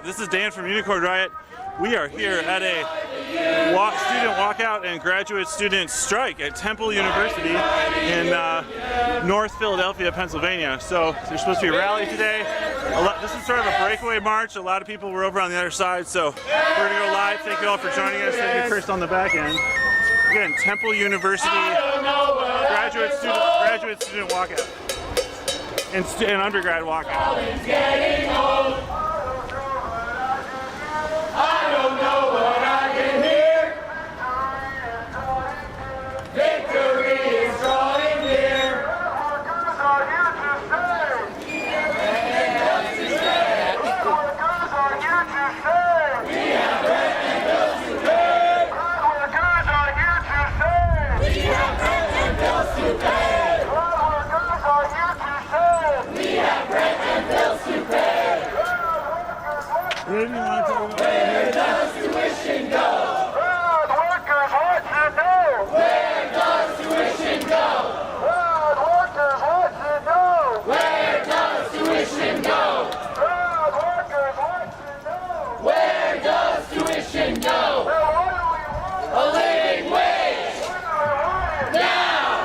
This is Dan from Unicorn Riot. We are here at a student walkout and graduate student strike at Temple University in North Philadelphia, Pennsylvania. So there's supposed to be a rally today. This is sort of a breakaway march. A lot of people were over on the other side, so we're gonna go live. Thank you all for joining us. Thank you, Chris, on the back end. Again, Temple University graduate student walkout and undergrad walkout. I don't know what I can hear. Victory is drawing near. Workers are here to stay. Workers are here to stay. We have rent and bills to pay. Workers are here to stay. We have rent and bills to pay. Workers are here to stay. We have rent and bills to pay. Where does tuition go? Grad workers want to know. Where does tuition go? Grad workers want to know. Where does tuition go? Grad workers want to know. Where does tuition go? Well, what do we want? A living wage. What do we want? Now.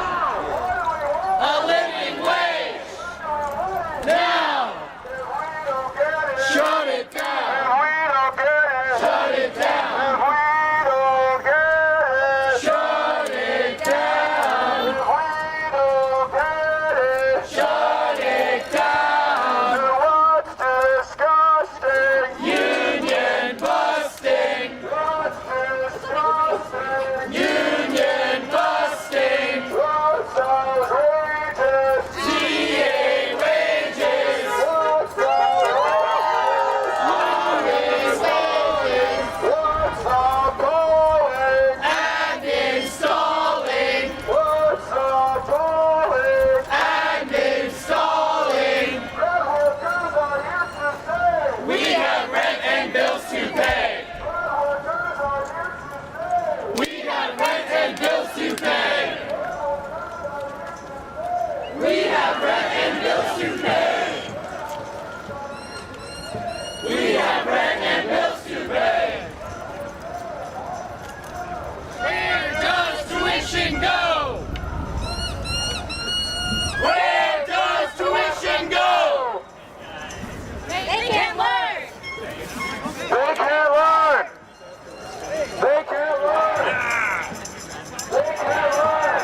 What do we want? A living wage. What do we want? Now. If we don't get it. Shut it down. If we don't get it. Shut it down. If we don't get it. Shut it down. If we don't get it. Shut it down. What's disgusting? Union busting. What's disgusting? Union busting. What's outrageous? CA wages. What's outrageous? What's appalling? And installing. What's appalling? And installing. Grad workers are here to stay. We have rent and bills to pay. Grad workers are here to stay. We have rent and bills to pay. We have rent and bills to pay. We have rent and bills to pay. Where does tuition go? Where does tuition go? They can't learn. They can't learn. They can't learn. They can't learn.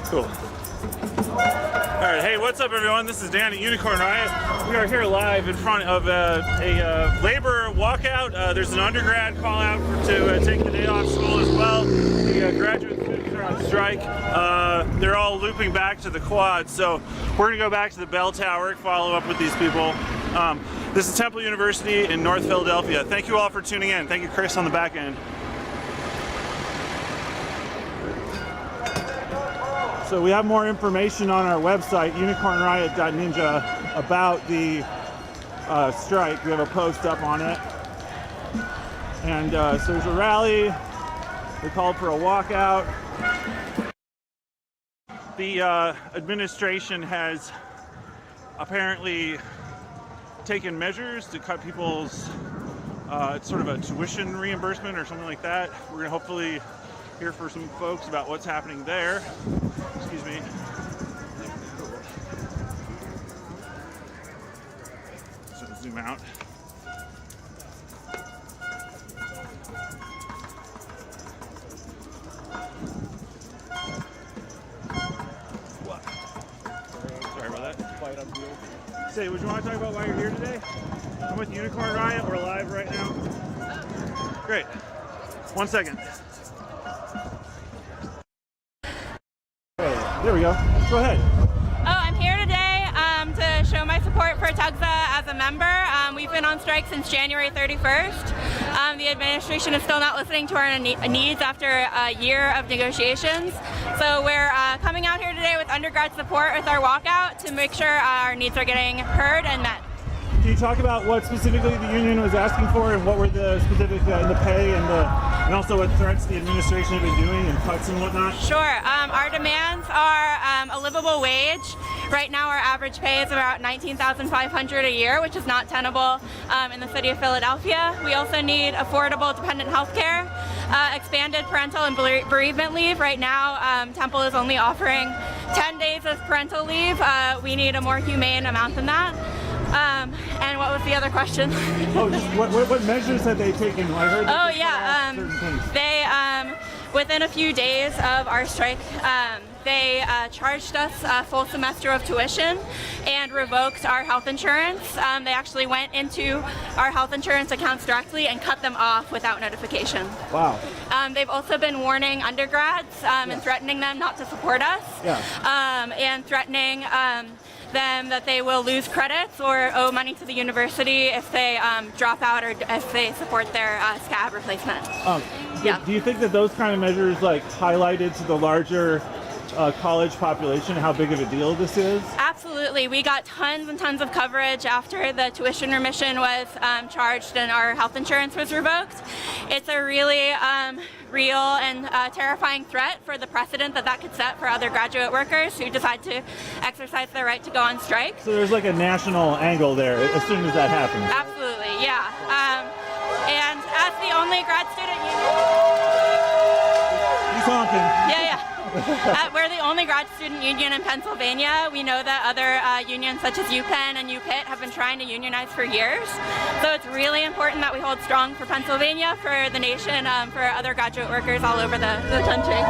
Cool. Alright, hey, what's up everyone? This is Dan at Unicorn Riot. We are here live in front of a labor walkout. There's an undergrad call out to take the day off school as well. The graduate students are on strike. They're all looping back to the quad, so we're going to go back to the bell tower and follow up with these people. This is Temple University in North Philadelphia. Thank you all for tuning in. Thank you, Chris, on the back end. So we have more information on our website, unicornriot.ninja, about the strike. We have a post up on it. And so there's a rally. We called for a walkout. The administration has apparently taken measures to cut people's sort of a tuition reimbursement or something like that. We're going to hopefully hear from some folks about what's happening there. Excuse me. So zoom out. What? Sorry about that. Say, would you want to talk about why you're here today? I'm with Unicorn Riot. We're live right now. Great. 1 second. There we go. Go ahead. I'm here today to show my support for TUGSA as a member. We've been on strike since January 31st. The administration is still not listening to our needs after a year of negotiations. So we're coming out here today with undergrad support with our walkout to make sure our needs are getting heard and met. Can you talk about what specifically the union was asking for, and what were the specific in the pay and also what threats the administration had been doing and cuts and whatnot? Sure. Our demands are a livable wage. Right now, our average pay is about $19,500 a year, which is not tenable in the city of Philadelphia. We also need affordable dependent health care, expanded parental and bereavement leave. Right now, Temple is only offering 10 days of parental leave. We need a more humane amount than that. And what was the other question? Oh, just what measures have they taken? I heard they within a few days of our strike, they charged us a full semester of tuition and revoked our health insurance. They actually went into our health insurance accounts directly and cut them off without notification. Wow. They've also been warning undergrads and threatening them not to support us, and threatening them that they will lose credits or owe money to the university if they drop out or if they support their scab replacement. Do you think that those kind of measures like highlighted to the larger college population how big of a deal this is? Absolutely. We got tons and tons of coverage after the tuition remission was charged and our health insurance was revoked. It's a really real and terrifying threat for the precedent that could set for other graduate workers who decide to exercise their right to go on strike. So there's like a national angle there as soon as that happens. Absolutely, yeah. And as the only grad student union... He's honking. Yeah. We're the only grad student union in Pennsylvania. We know that other unions such as UPenn and UPitt have been trying to unionize for years. So it's really important that we hold strong for Pennsylvania, for the nation, for other graduate workers all over the country.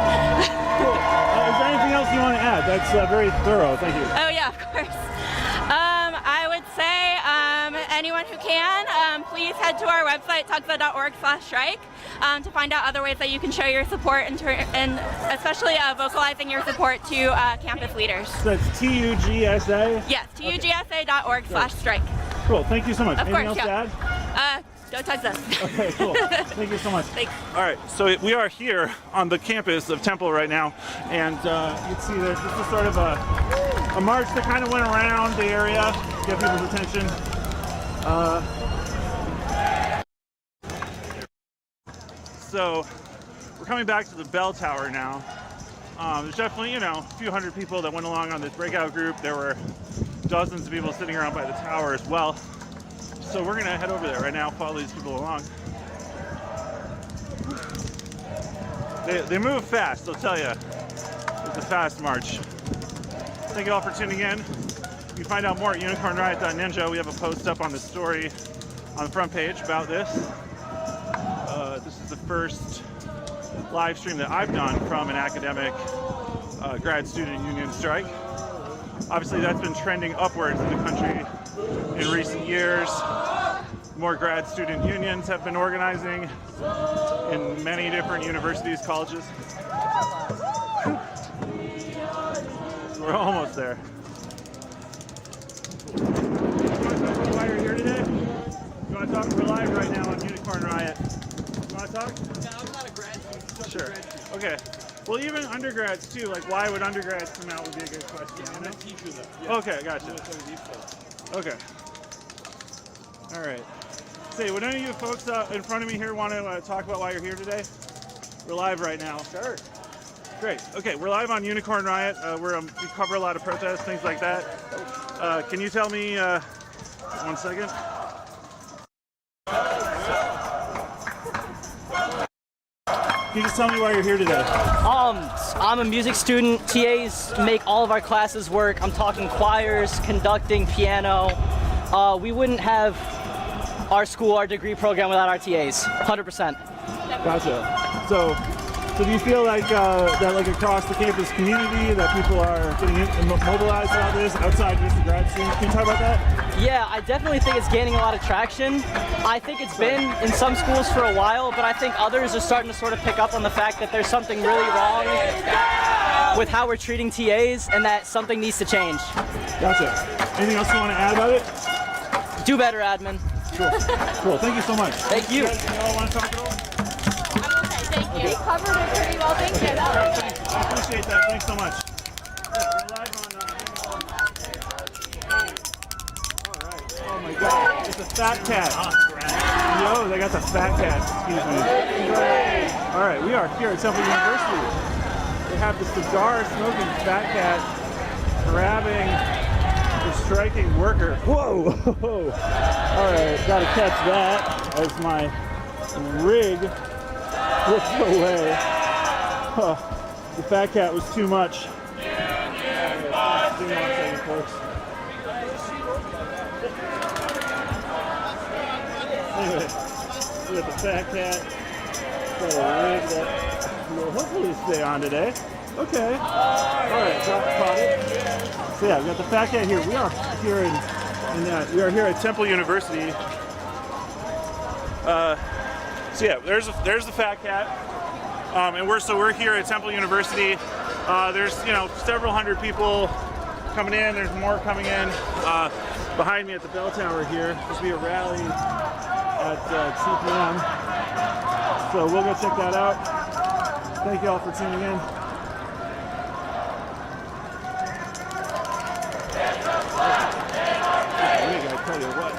Cool. Is there anything else you want to add? That's very thorough. Thank you. Oh yeah, of course. I would say anyone who can, please head to our website, TUGSA.org/strike, to find out other ways that you can show your support and especially vocalizing your support to campus leaders. So that's TUGSA? Yes, TUGSA.org/strike. Cool, thank you so much. Of Anything course, else to add? Go TUGSA. Okay, cool. Thank you so much. Thanks. All right, so we are here on the campus of Temple right now, and you can see this is sort of a march that kind of went around the area, get people's attention. So we're coming back to the bell tower now. There's definitely, a few hundred people that went along on this breakout group. There were dozens of people sitting around by the tower as well. So we're gonna head over there right now, follow these people along. They move fast, I'll tell you. It's a fast march. Thank you all for tuning in. You can find out more at unicornriot.ninja. We have a post up on the story on the front page about this. This is the first live stream that I've done from an academic grad student union strike. Obviously that's been trending upwards in the country in recent years. More grad student unions have been organizing in many different universities, colleges. We're almost there. You want to talk about why you're here today? You want to talk? We're live right now on Unicorn Riot. You want to talk? No, I'm not a grad student. Sure. Okay. Well, even undergrads too. Like, why would undergrads come out would be a good question. I'm a teacher though. Yeah. Okay, gotcha. Okay. All right. Say, would any of you folks in front of me here want to talk about why you're here today? We're live right now. Sure. Great. Okay, we're live on Unicorn Riot. We cover a lot of protests, things like that. Can you tell me, 1 second? Can you just tell me why you're here today? I'm a music student. TAs make all of our classes work. I'm talking choirs, conducting, piano. We wouldn't have our school, our degree program without our TAs, 100%. Gotcha. So do you feel like that, like across the campus community, that people are getting mobilized about this outside just the grad students? Can you talk about that? Yeah, I definitely think it's gaining a lot of traction. I think it's been in some schools for a while, but I think others are starting to sort of pick up on the fact that there's something really wrong with how we're treating TAs and that something needs to change. Gotcha. Anything else you want to add about it? Do better, admin. Cool. Cool. Thank you so much. Thank you. You all want to talk at all? Thank you. You covered it pretty well. Thank you. I appreciate that. Thanks so much. Yeah, we're live on. All right. Oh my God. It's a fat cat. Yo, they got the fat cat. Excuse me. All right, we are here at Temple University. They have the cigar-smoking fat cat grabbing the striking worker. Whoa! All right, gotta catch that as my rig flips away. Oh, the fat cat was too much. Hang on a second, folks. Anyway, we got the fat cat. Got a rig that will hopefully stay on today. Okay. Alright, caught it. So yeah, we got the fat cat here. We are here we are here at Temple University. So yeah, there's the fat cat. And we're here at Temple University. There's several hundred people coming in. There's more coming in. Behind me at the bell tower here, there's be a rally at 2 p.m. So we'll go check that out. Thank you all for tuning in. I gotta tell you what.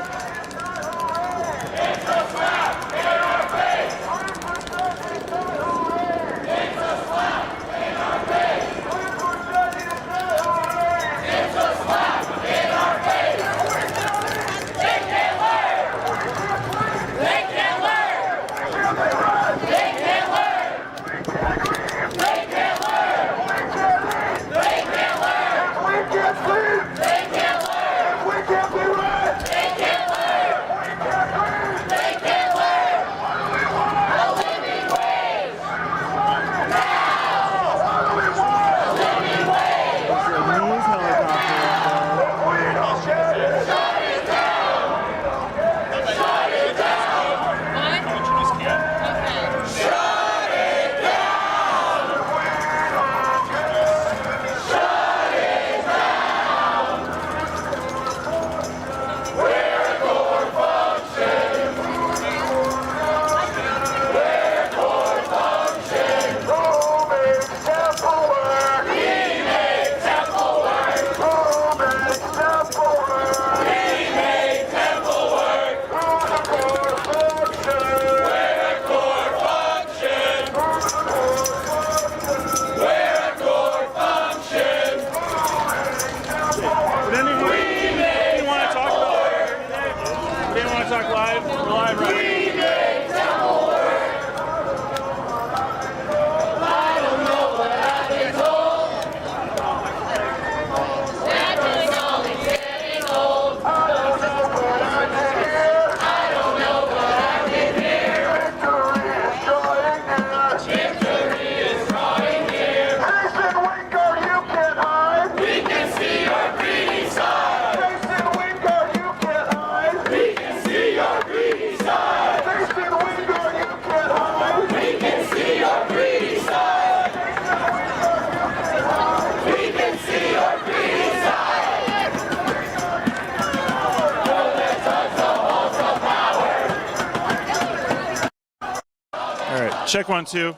Check 1, 2.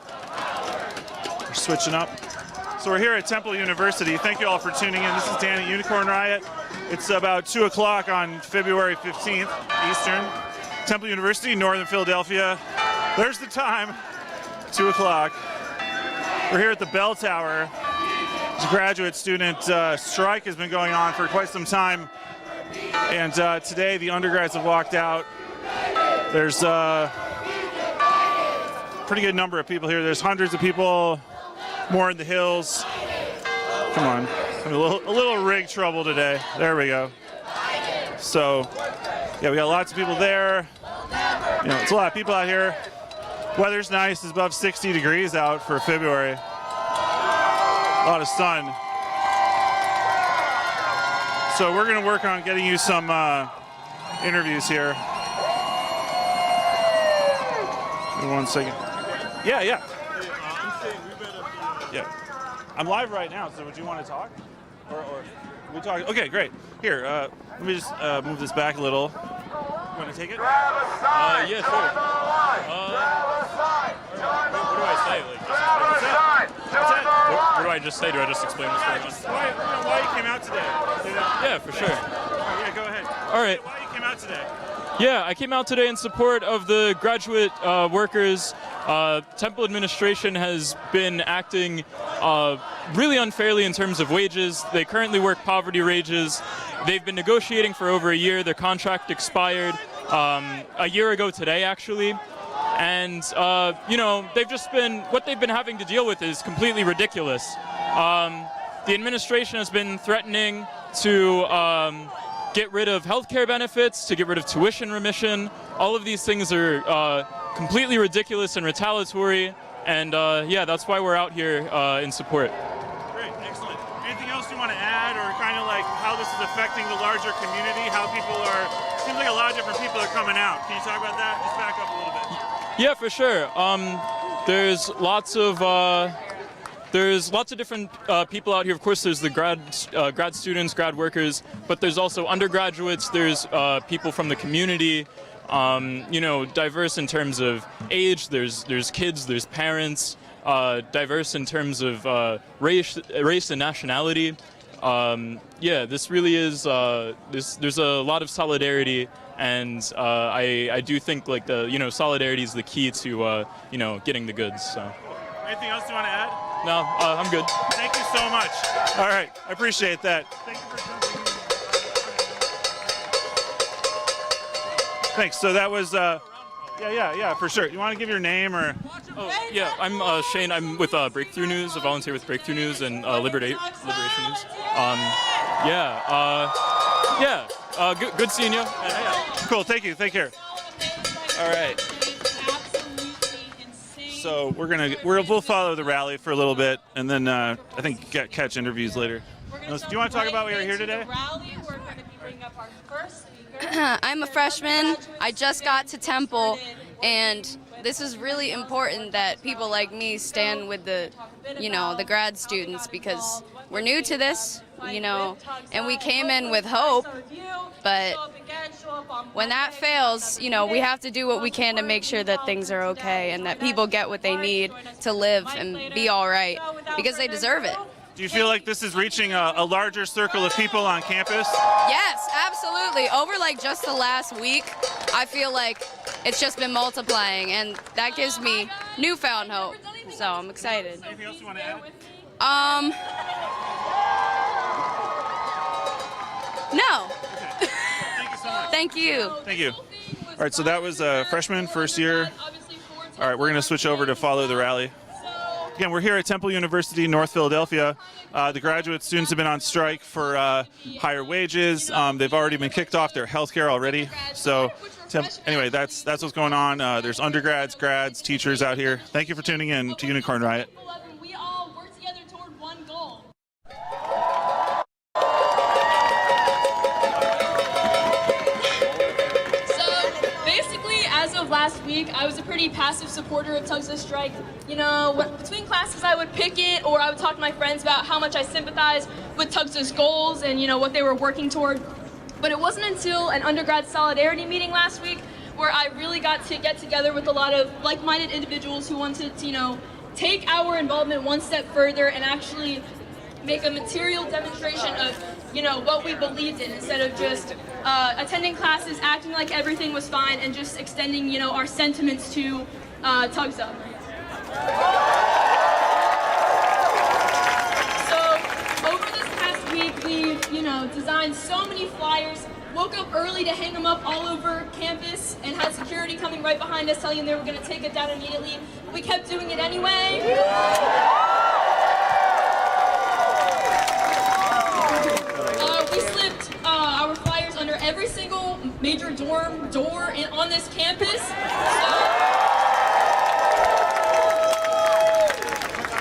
We're switching up. So we're here at Temple University. Thank you all for tuning in. This is Dan at Unicorn Riot. It's about 2 o'clock on February 15th, Eastern. Temple University, Northern Philadelphia. There's the time, 2 o'clock. We're here at the bell tower. It's a graduate student strike has been going on for quite some time. And today the undergrads have walked out. There's pretty good number of people here. There's hundreds of people, more in the hills. Come on, a little rig trouble today. There we go. So, yeah, we got lots of people there. It's a lot of people out here. Weather's nice. It's above 60 degrees out for February. A lot of sun. So we're gonna work on getting you some interviews here. Give me 1 second. Yeah. Yeah. I'm live right now, so would you want to talk? Or we talk? Okay, great. Here, let me just move this back a little. You want to take it? Yeah, sure. What do I say? What do I just say? Do I just explain what's going on? Why you came out today? Yeah, for sure. Yeah, go ahead. All right. Why you came out today? Yeah, I came out today in support of the graduate workers. Temple administration has been acting really unfairly in terms of wages. They currently work poverty wages. They've been negotiating for over a year. Their contract expired a year ago today, actually. And, what they've been having to deal with is completely ridiculous. The administration has been threatening to get rid of healthcare benefits, to get rid of tuition remission. All of these things are completely ridiculous and retaliatory, and that's why we're out here in support. Great, excellent. Anything else you want to add, or kind of like how this is affecting the larger community, how people are, seems like a lot of different people are coming out. Can you talk about that? Just back up a little bit. Yeah, for sure. There's lots of different people out here. Of course, there's the grad students, grad workers, but there's also undergraduates. There's people from the community, diverse in terms of age. There's kids, there's parents, diverse in terms of race and nationality. This really is. There's a lot of solidarity. And I do think solidarity is the key to getting the goods. So. Anything else you want to add? No, I'm good. Thank you so much. All right, I appreciate that. Thank you for jumping in. Thanks. So that was, yeah, for sure. You want to give your name or? Oh, yeah, I'm Shane. I'm with Breakthrough News. I volunteer with Breakthrough News and Liberation News. Good seeing you. Cool. Thank you. Take care. All right. So we'll follow the rally for a little bit, and then I think catch interviews later. Do you want to talk about why you're here today? I'm a freshman. I just got to Temple, and this is really important that people like me stand with the grad students, because we're new to this, and we came in with hope, but when that fails, we have to do what we can to make sure that things are okay and that people get what they need to live and be all right, because they deserve it. Do you feel like this is reaching a larger circle of people on campus? Yes, absolutely. Over just the last week, I feel like it's just been multiplying, and that gives me newfound hope. So I'm excited. Anything else you want to add? No. Okay. Thank you so much. Thank you. Thank you. All right, so that was a freshman, first year. All right, we're going to switch over to follow the rally. Again, we're here at Temple University, North Philadelphia. The graduate students have been on strike for higher wages. They've already been kicked off their healthcare already. So anyway, that's what's going on. There's undergrads, grads, teachers out here. Thank you for tuning in to Unicorn Riot. We all work together toward one goal. As of last week, I was a pretty passive supporter of TUGSA strike. Between classes I would picket, or I would talk to my friends about how much I sympathize with TUGSA's goals and what they were working toward. But it wasn't until an undergrad solidarity meeting last week where I really got to get together with a lot of like-minded individuals who wanted to, take our involvement one step further and actually make a material demonstration of what we believed in, instead of just attending classes, acting like everything was fine, and just extending our sentiments to TUGSA. So over this past week, we've designed so many flyers, woke up early to hang them up all over campus, and had security coming right behind us telling them they were going to take it down immediately. We kept doing it anyway. We slipped our flyers under every single major dorm door on this campus.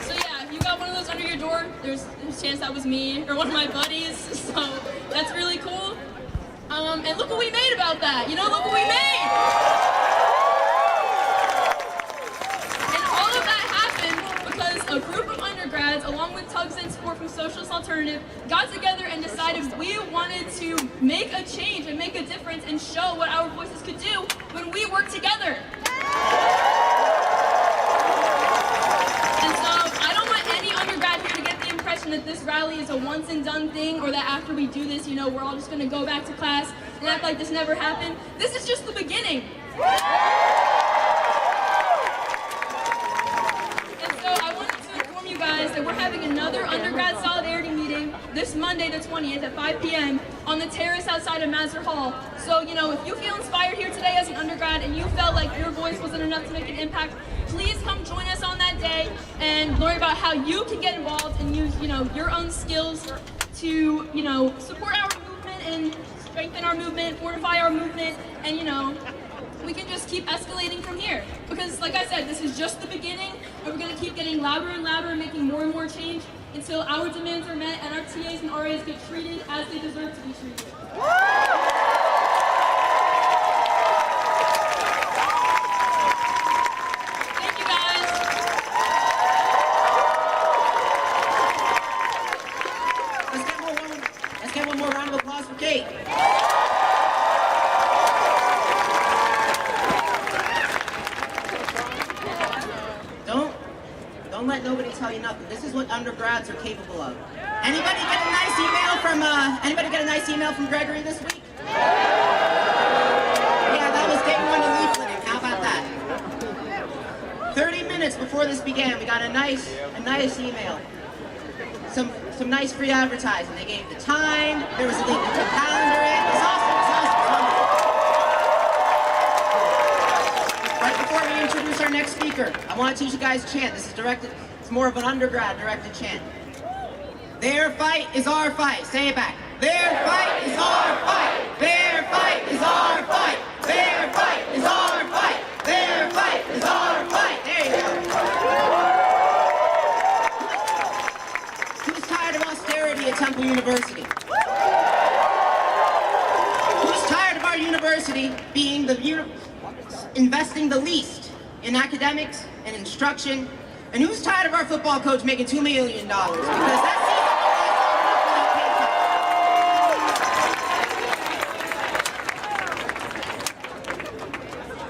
So yeah, if you got one of those under your door, there's a chance that was me or one of my buddies. So that's really cool. And look what we made about that. Look what we made. And all of that happened because a group of undergrads, along with TUGSA and support from Socialist Alternative, got together and decided we wanted to make a change and make a difference and show what our voices could do when we work together. And so I don't want any undergrad here to get the impression that this rally rally is a once and done thing, or that after we do this, you know, we're all just gonna go back to class and act like this never happened. This is just the beginning. And so I wanted to inform you guys that we're having another undergrad solidarity meeting this Monday the 20th at 5 p.m. on the terrace outside of Mazur Hall. So, you know, if you feel inspired here today as an undergrad and you felt like your voice wasn't enough to make an impact, please come join us on that day and learn about how you can get involved and use, you know, your own skills to, you know, support our movement and strengthen our movement, fortify our movement, and, you know, we can just keep escalating from here. Because, like I said, this is just the beginning, and we're going to keep getting louder and louder and making more and more change until our demands are met and our TAs and RAs get treated as they deserve to be treated. Thank you, guys. Let's get one more round of applause for Kate. Don't let nobody tell you nothing. This is what undergrads are capable of. Anybody get a nice email from Gregory this week? Yeah, that was day one of leafleting. How about that? 30 minutes before this began, we got a nice email. Some nice free advertising. They gave the time. There was a link to the calendar. It was awesome. Right before we introduce our next speaker, I want to teach you guys a chant. This is directed, it's more of an undergrad directed chant. Their fight is our fight. Say it back. Their fight is our fight. Their fight is our fight. Their fight is our fight. Their fight is our fight. There you go. Who's tired of austerity at Temple University? Who's tired of our university being investing the least in academics and instruction? And who's tired of our football coach making $2 million? Because that season.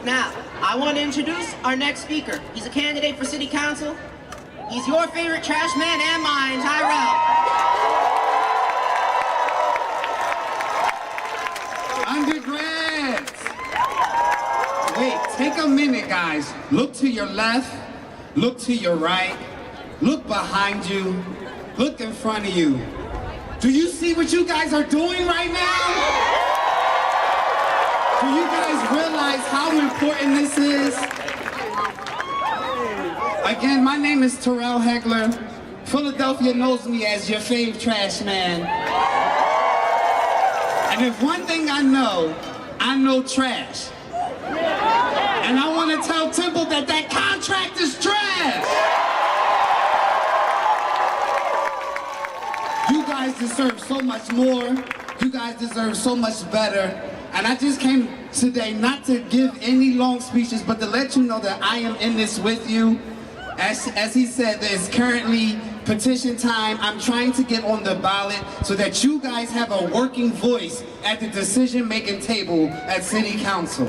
Now, I want to introduce our next speaker. He's a candidate for city council. He's your favorite trash man and mine, Tyrell. Undergrads! Wait, take a minute, guys. Look to your left, look to your right, look behind you, look in front of you. Do you see what you guys are doing right now? Do you guys realize how important this is? Again, my name is Terrell Hegler. Philadelphia knows me as your fave trash man. And if one thing I know trash. And I want to tell Temple that that contract is trash. You guys deserve so much more. You guys deserve so much better. And I just came today not to give any long speeches, but to let you know that I am in this with you. As he said, there's currently petition time. I'm trying to get on the ballot so that you guys have a working voice at the decision-making table at City Council.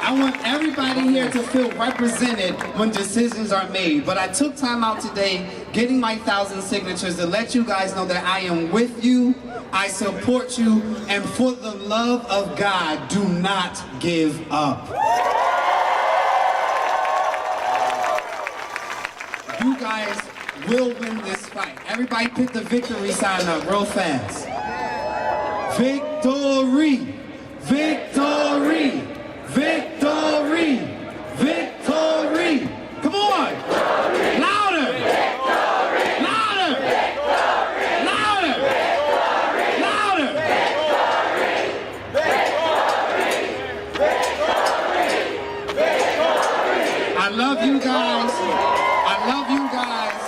I want everybody here to feel represented when decisions are made. But I took time out today, getting my 1,000 signatures to let you guys know that I am with you, I support you, and for the love of God, do not give up. You guys will win this fight. Everybody pick the victory sign up real fast. Victory! Victory! Victory! Victory! Come on! Victory! Louder! Victory! Louder! Victory! Louder! Victory! Louder! Victory! Victory! Victory! I love you guys. I love you guys.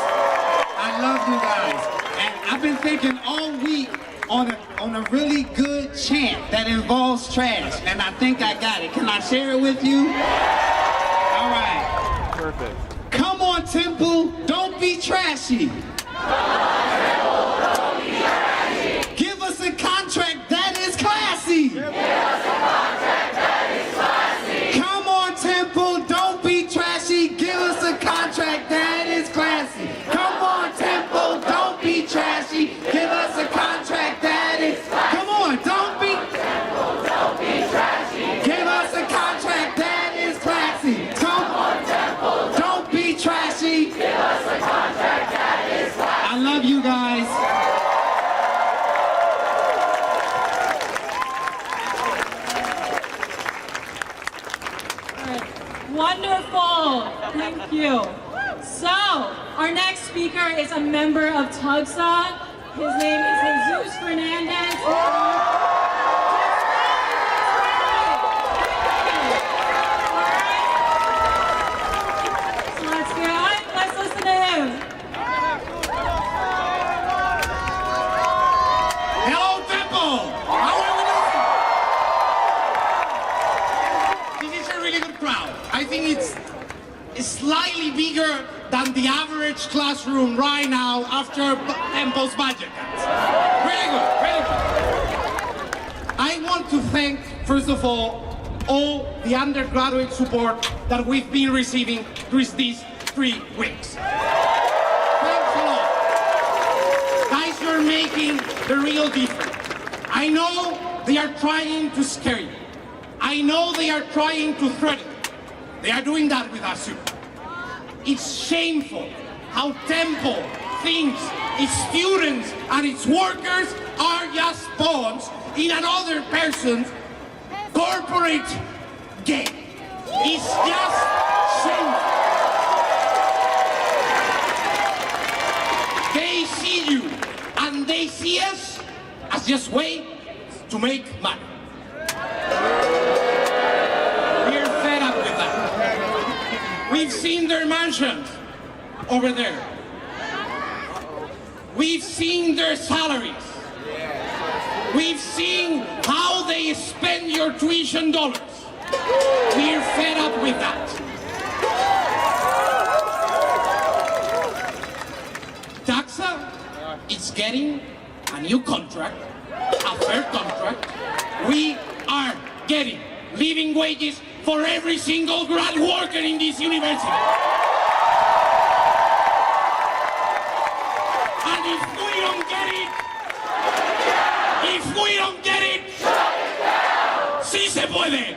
I love you guys. And I've been thinking all week on a really good chant that involves trash, and I think I got it. Can I share it with you? All right. Perfect. Come on, Temple, don't be trashy. Give us a contract that is classy. Come on, Temple, don't be trashy. Give us a contract that is classy. you. So, our next speaker is a member of TUGSA. His name is Jesus Fernandez. So let's go. Let's listen to him. Hello, Temple! How are we doing? This is a really good crowd. I think it's slightly bigger than the average classroom right now after Temple's budget cuts. Really good, really good. I want to thank, first of all the undergraduate support that we've been receiving through these 3 weeks. Thanks a lot. Guys, you're making the real difference. I know they are trying to scare you. I know they are trying to threaten you. They are doing that with us too. It's shameful how Temple thinks its students and its workers are just pawns in another person's corporate game. It's just shameful. They see you and they see us as just way to make money. We're fed up with that. We've seen their mansions over there. We've seen their salaries. We've seen how they spend your tuition dollars. We're fed up with that. TUGSA is getting a new contract, a fair contract. We are getting living wages for every single grad worker in this university. And if we don't get it, sí se puede.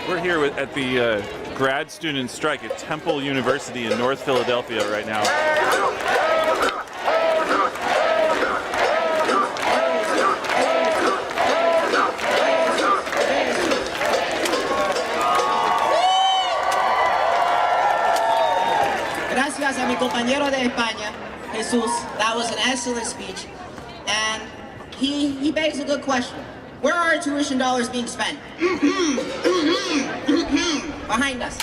We're here at the grad student strike at Temple University in North Philadelphia right now. Gracias a mi compañero de España, Jesus. That was an excellent speech. And he begs a good question. Where are our tuition dollars being spent? Behind us.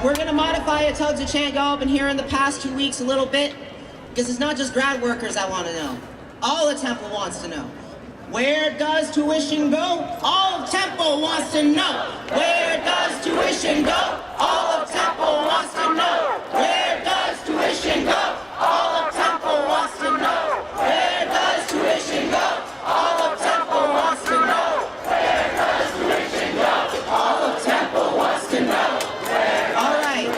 We're going to modify a TUGSA chant y'all been hearing the past 2 weeks a little bit, because it's not just grad workers that want to know. All of Temple wants to know. Where does tuition go? All of Temple wants to know. Where does tuition go? All of Temple wants to know. Where does tuition go? All of Temple wants to know. Where does tuition go? All of Temple wants to know. Where does tuition go? All of Temple wants to know. All right.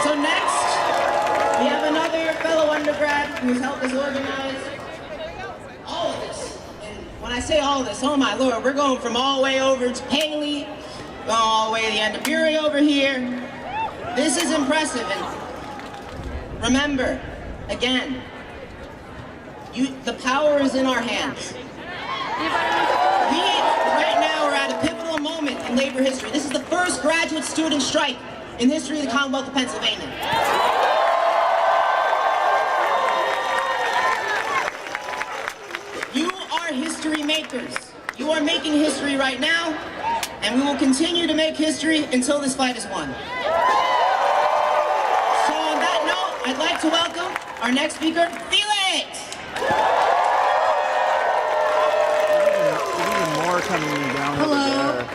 So next, we have another fellow undergrad who's helped us organize all of this. And when I say all of this, oh my lord, we're going from all the way over to Paley, going all the way to the end of Bury over here. This is impressive. And remember, again, the power is in our hands. We right now are at a pivotal moment in labor history. This is the first graduate student strike in the history of the Commonwealth of Pennsylvania. You are history makers. You are making history right now, and we will continue to make history until this fight is won. So on that note, I'd like to welcome our next speaker, Felix! There's even more coming down over there.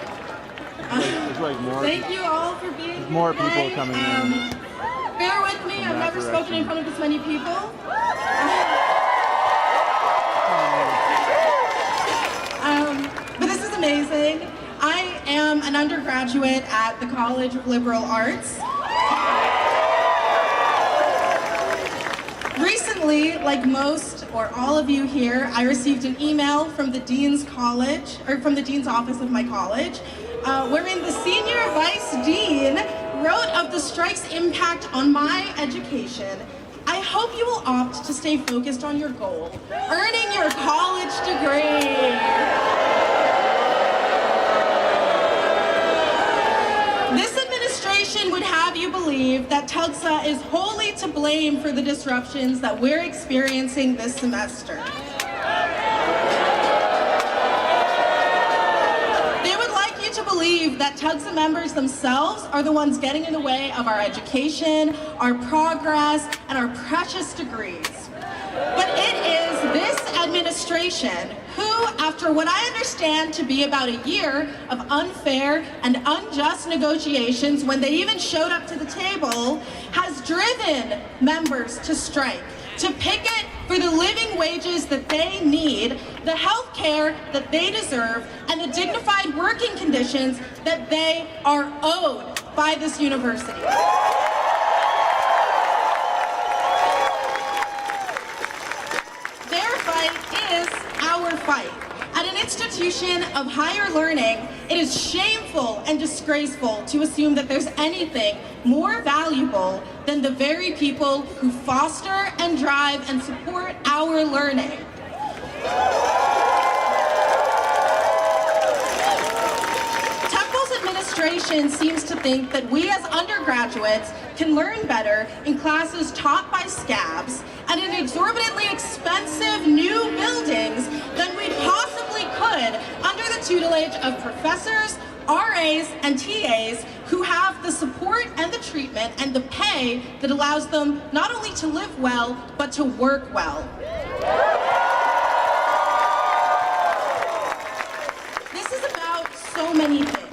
There's like more. Thank you all for being here. More people coming in. Bear with me, I've never spoken in front of this many people. But this is amazing. I am an undergraduate at the College of Liberal Arts. Recently, like most or all of you here, I received an email from the Dean's College, or from the Dean's office of my college, wherein the Senior Vice Dean wrote of the strike's impact on my education, I hope you will opt to stay focused on your goal, earning your college degree. This administration would have you believe that TUGSA is wholly to blame for the disruptions that we're experiencing this semester. They would like you to believe that TUGSA members themselves are the ones getting in the way of our education, our progress, and our precious degrees. But it is this administration who, after what I understand to be about a year of unfair and unjust negotiations when they even showed up to the table, has driven members to strike, to picket for the living wages that they need, the health care that they deserve, and the dignified working conditions that they are owed by this university. Their fight is our fight. At an institution of higher learning, it is shameful and disgraceful to assume that there's anything more valuable than the very people who foster and drive and support our learning. Temple's administration seems to think that we as undergraduates can learn better in classes taught by scabs and in exorbitantly expensive new buildings than we possibly could under the tutelage of professors, RAs, and TAs who have the support and the treatment and the pay that allows them not only to live well, but to work well. This is about so many things.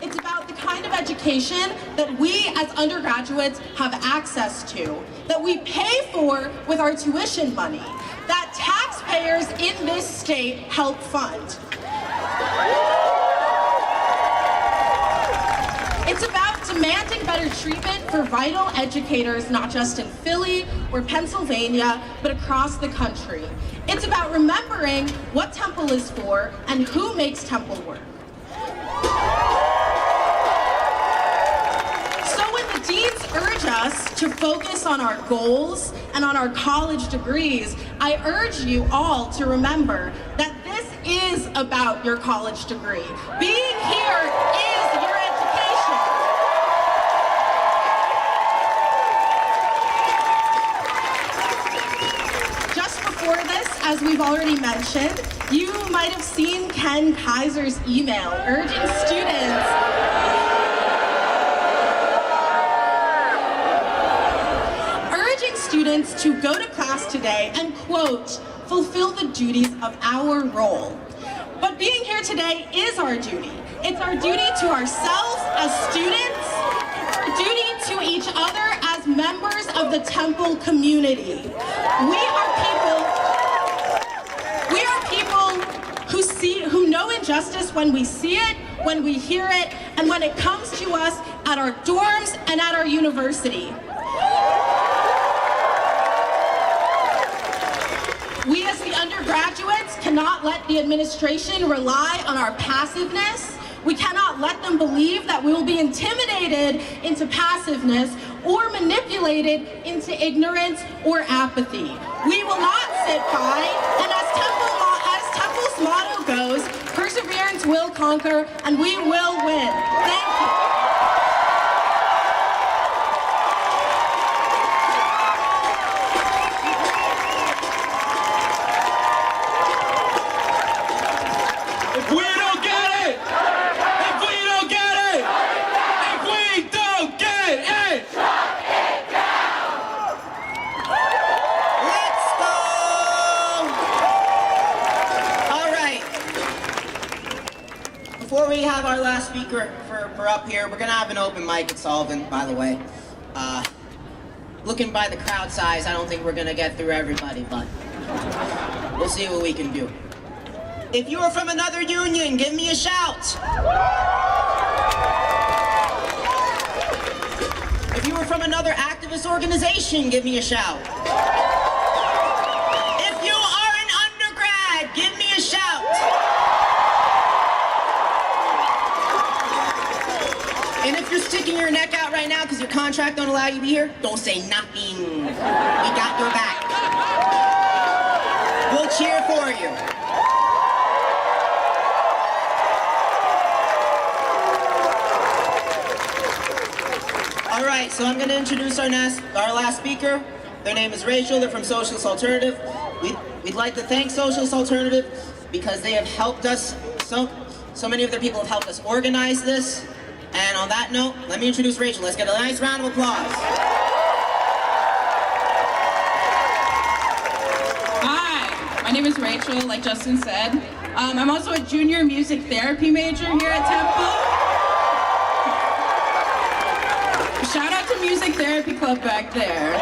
It's about the kind of education that we as undergraduates have access to, that we pay for with our tuition money, that taxpayers in this state help fund. It's about demanding better treatment for vital educators, not just in Philly or Pennsylvania, but across the country. It's about remembering what Temple is for and who makes Temple work. Deans urge us to focus on our goals and on our college degrees. I urge you all to remember that this is about your college degree. Being here is your education. Just before this, as we've already mentioned, you might have seen Ken Kaiser's email urging students to go to class today and, quote, fulfill the duties of our role. But being here today is our duty. It's our duty to ourselves as students, our duty to each other as members of the Temple community. We are people who know injustice when we see it, when we hear it, and when it comes to us at our dorms and at our university. We as the undergraduates cannot let the administration rely on our passiveness. We cannot let them believe that we will be intimidated into passiveness or manipulated into ignorance or apathy. We will not sit by, and as Temple's motto goes, perseverance will conquer and we will win. Thank you. Before we have our last speaker for up here, we're gonna have an open mic at Sullivan, by the way. Looking by the crowd size, I don't think we're gonna get through everybody, but we'll see what we can do. If you are from another union, give me a shout. If you are from another activist organization, give me a shout. If you are an undergrad, give me a shout. And if you're sticking your neck out right now because your contract don't allow you to be here, don't say nothing. We got your back. We'll cheer for you. All right, so I'm going to introduce our last speaker. Their name is Rachel. They're from Socialist Alternative. We'd like to thank Socialist Alternative because they have helped us. So many of their people have helped us organize this. And on that note, let me introduce Rachel. Let's get a nice round of applause. Hi, my name is Rachel, like Justin said. I'm also a junior music therapy major here at Temple. Shout out to Music Therapy Club back there.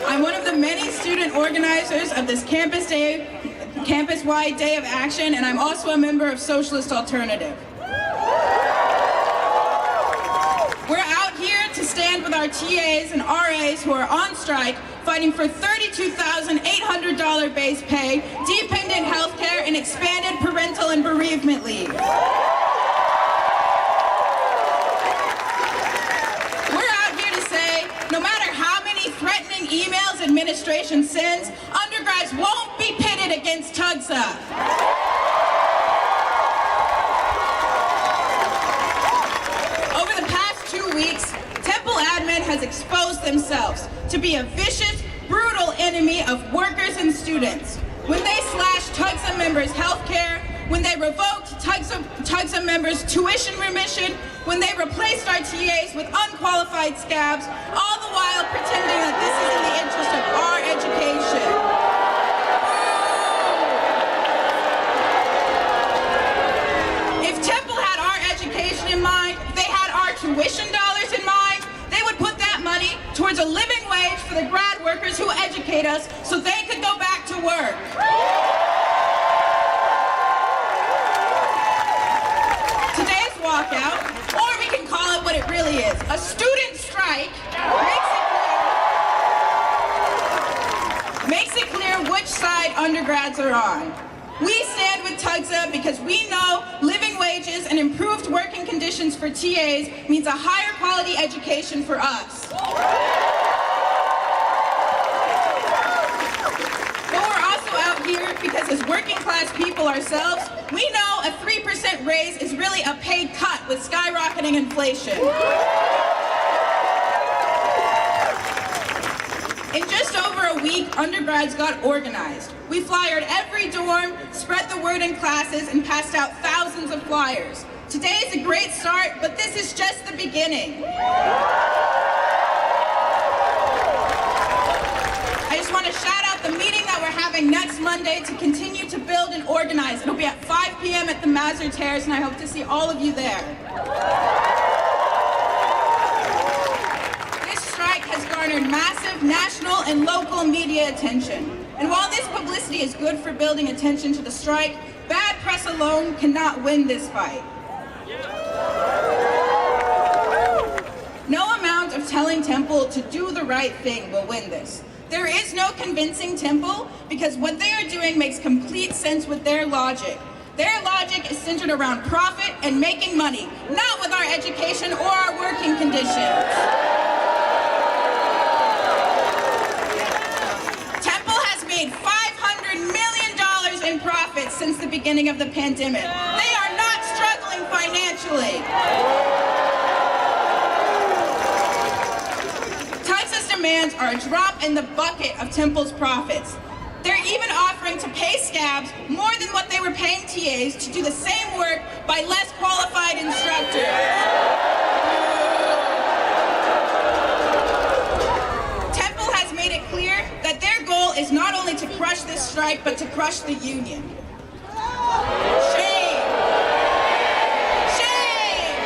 I'm one of the many student organizers of this campus-wide day of action, and I'm also a member of Socialist Alternative. We're out here to stand with our TAs and RAs who are on strike, fighting for $32,800 base pay, dependent health care, and expanded parental and bereavement leave. No matter how many threatening emails administration sends, undergrads won't be pitted against TUGSA. Over the past 2 weeks, Temple admin has exposed themselves to be a vicious, brutal enemy of workers and students. When they slashed TUGSA members' health care, when they revoked TUGSA members' tuition remission, when they replaced our TAs with unqualified scabs, all the while pretending that this is in the interest of our education. If Temple had our education in mind, if they had our tuition dollars in mind, they would put that money towards a living wage for the grad workers who educate us so they could go back to work. Today's walkout, or we can call it what it really is, a student strike, makes it clear which side undergrads are on. We stand with TUGSA because we know living wages and improved working conditions for TAs means a higher quality education for us. But we're also out here because as working class people ourselves, we know a 3% raise is really a paid cut with skyrocketing inflation. In just over a week, undergrads got organized. We flyered every dorm, spread the word in classes, and passed out thousands of flyers. Today is a great start, but this is just the beginning. I just want to shout out the meeting that we're having next Monday to continue to build and organize. It'll be at 5 p.m. at the Mazur Terrace, and I hope to see all of you there. This strike has garnered massive national and local media attention. And while this publicity is good for building attention to the strike, bad press alone cannot win this fight. No amount of telling Temple to do the right thing will win this. There is no convincing Temple because what they are doing makes complete sense with their logic. Their logic is centered around profit and making money, not with our education or our working conditions. Temple has made $500 million in profits since the beginning of the pandemic. They are not struggling financially. TUGSA's demands are a drop in the bucket of Temple's profits. They're even offering to pay scabs more than what they were paying TAs to do the same work by less qualified instructors. Temple has made it clear that their goal is not only to crush this strike, but to crush the union. Shame! Shame!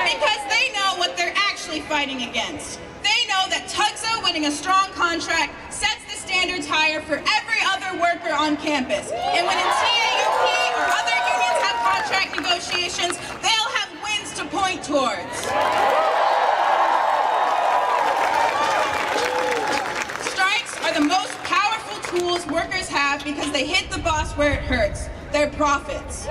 Because they know what they're actually fighting against. They know that TUGSA winning a strong contract sets the standards higher for every other worker on campus. And when in TAUP or other unions have contract negotiations, they'll have wins to point towards. Strikes are the most powerful tools workers have because they hit the boss where it hurts, their profits.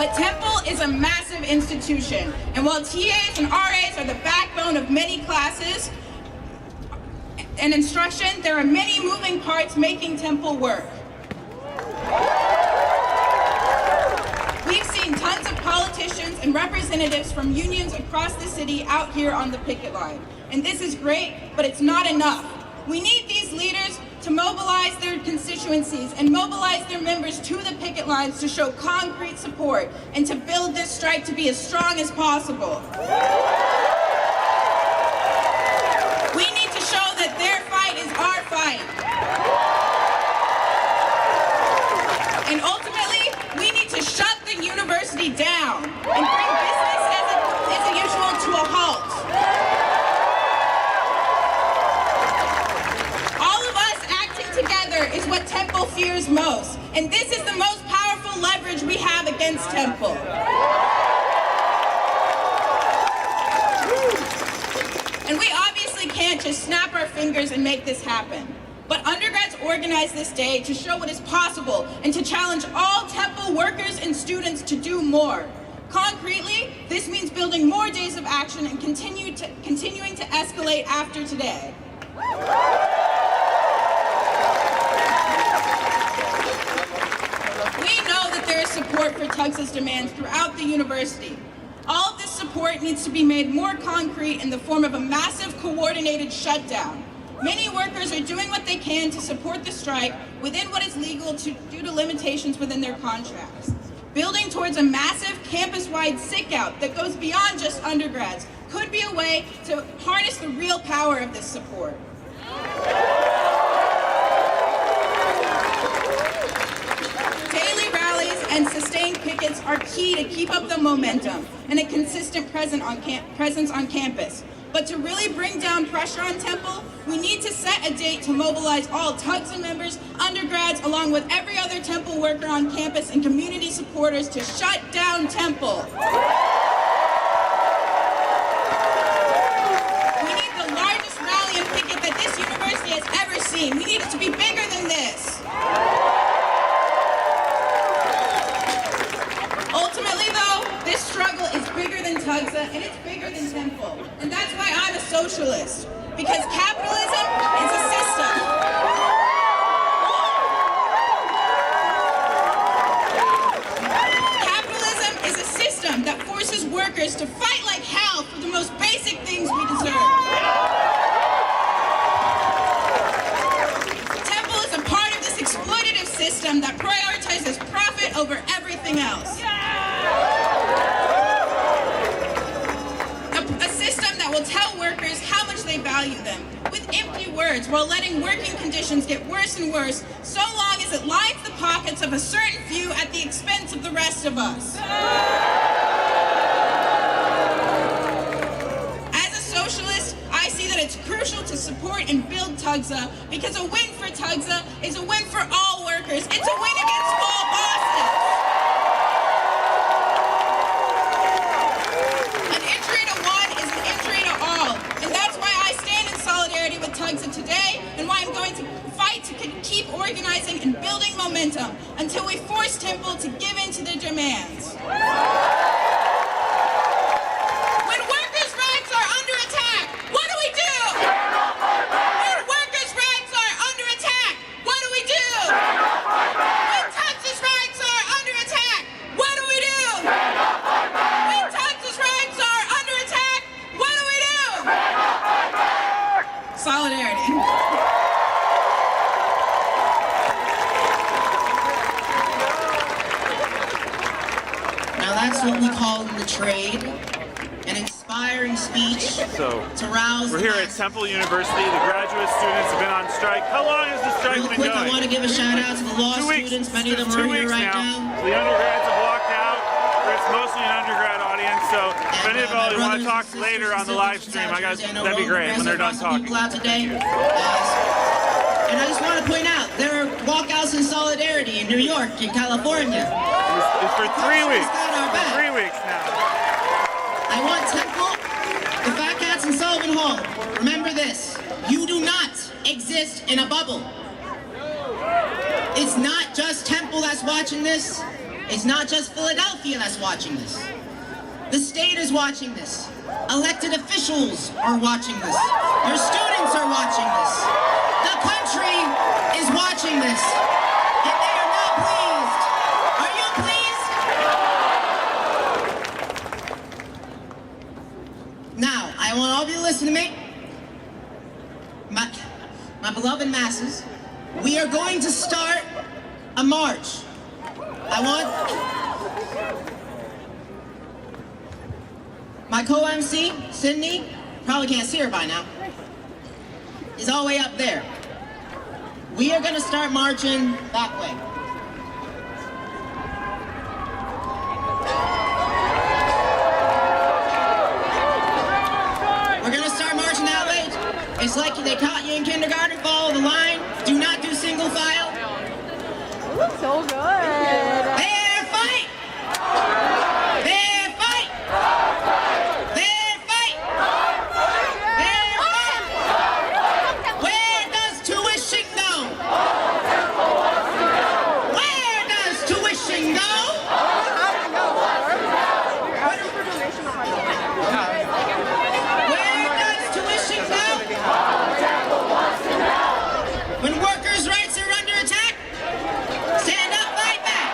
But Temple is a massive institution, and while TAs and RAs are the backbone of many classes and instruction, there are many moving parts making Temple work. We've seen tons of politicians and representatives from unions across the city out here on the picket line. And this is great, but it's not enough. We need these leaders to mobilize their constituencies and mobilize their members to the picket lines to show concrete support and to build this strike to be as strong as possible. We need to show that their fight is our fight. And ultimately, we need to shut the university down and bring business as usual to a halt. All of us acting together is what Temple fears most, and this is the most powerful leverage we have against Temple. And we obviously can't just snap our fingers and make this happen. But undergrads organized this day to show what is possible and to challenge all Temple workers and students to do more. Concretely, this means building more days of action and continuing to escalate after today. We know that there is support for TUGSA's demands throughout the university. All of this support needs to be made more concrete in the form of a massive coordinated shutdown. Many workers are doing what they can to support the strike within what is legal due to limitations within their contracts. Building towards a massive campus-wide sick-out that goes beyond just undergrads could be a way to harness the real power of this support. Daily rallies and sustained pickets are key to keep up the momentum and a consistent presence on campus. But to really bring down pressure on Temple, we need to set a date to mobilize all TUGSA members, undergrads, along with every other Temple worker on campus and community supporters to shut down Temple. We need the largest rally and picket that this university has ever seen. We need it to be bigger than this. Ultimately, though, this struggle is bigger than TUGSA and it's bigger than Temple. And that's why I'm a socialist, because capitalism is a system. Capitalism is a system that forces workers to fight like hell for the most basic things we deserve. Temple is a part of this exploitative system that prioritizes profit over everything else. A system that will tell workers how much they value them with empty words while letting working conditions get worse and worse so long as it lines the pockets of a certain few at the expense of the rest of us. As a socialist, I see that it's crucial to support and build TUGSA because a win for TUGSA is a win for all workers. It's a win against all bosses. With TUGSA today, and why I'm going to fight to keep organizing and building momentum until we force Temple to give in to their demands. When workers' rights are under attack, what do we do? When workers' rights are under attack, what do we do? When TUGSA's rights are under attack, what do we do? When TUGSA's rights are under attack, what do we do? Solidarity. Now that's what we call in the trade an inspiring speech to rouse. We're here at Temple University. The graduate students have been on strike. How long has the strike been going? I want to give a shout out to the law students. Many of them are here right now. The undergrads have walked out. It's mostly an undergrad audience, so if any of y'all want to talk later on the live stream, that'd be great when they're done talking. And I just want to point out, there are walkouts in solidarity in New York, in California. It's for 3 weeks. For 3 weeks now. I want Temple, the Fat Cats, and Sullivan Hall. Remember this: you do not exist in a bubble. It's not just Temple that's watching this. It's not just Philadelphia that's watching this. The state is watching this. Elected officials are watching this. Your students are watching this. The country is watching this. And they are not pleased. Are you pleased? Now, I want all of you to listen to me. My beloved masses, we are going to start a march. My co-MC, Sydney, probably can't see her by now, is all the way up there. We are gonna start marching that way. We're gonna start marching that way. It's like they taught you in kindergarten, follow the line, do not do single file. So good. Fair fight! Fair fight! Fair fight! Fair fight! Where does tuition go? Where does tuition go? Where does tuition go? When workers' rights are under attack, stand up, fight back!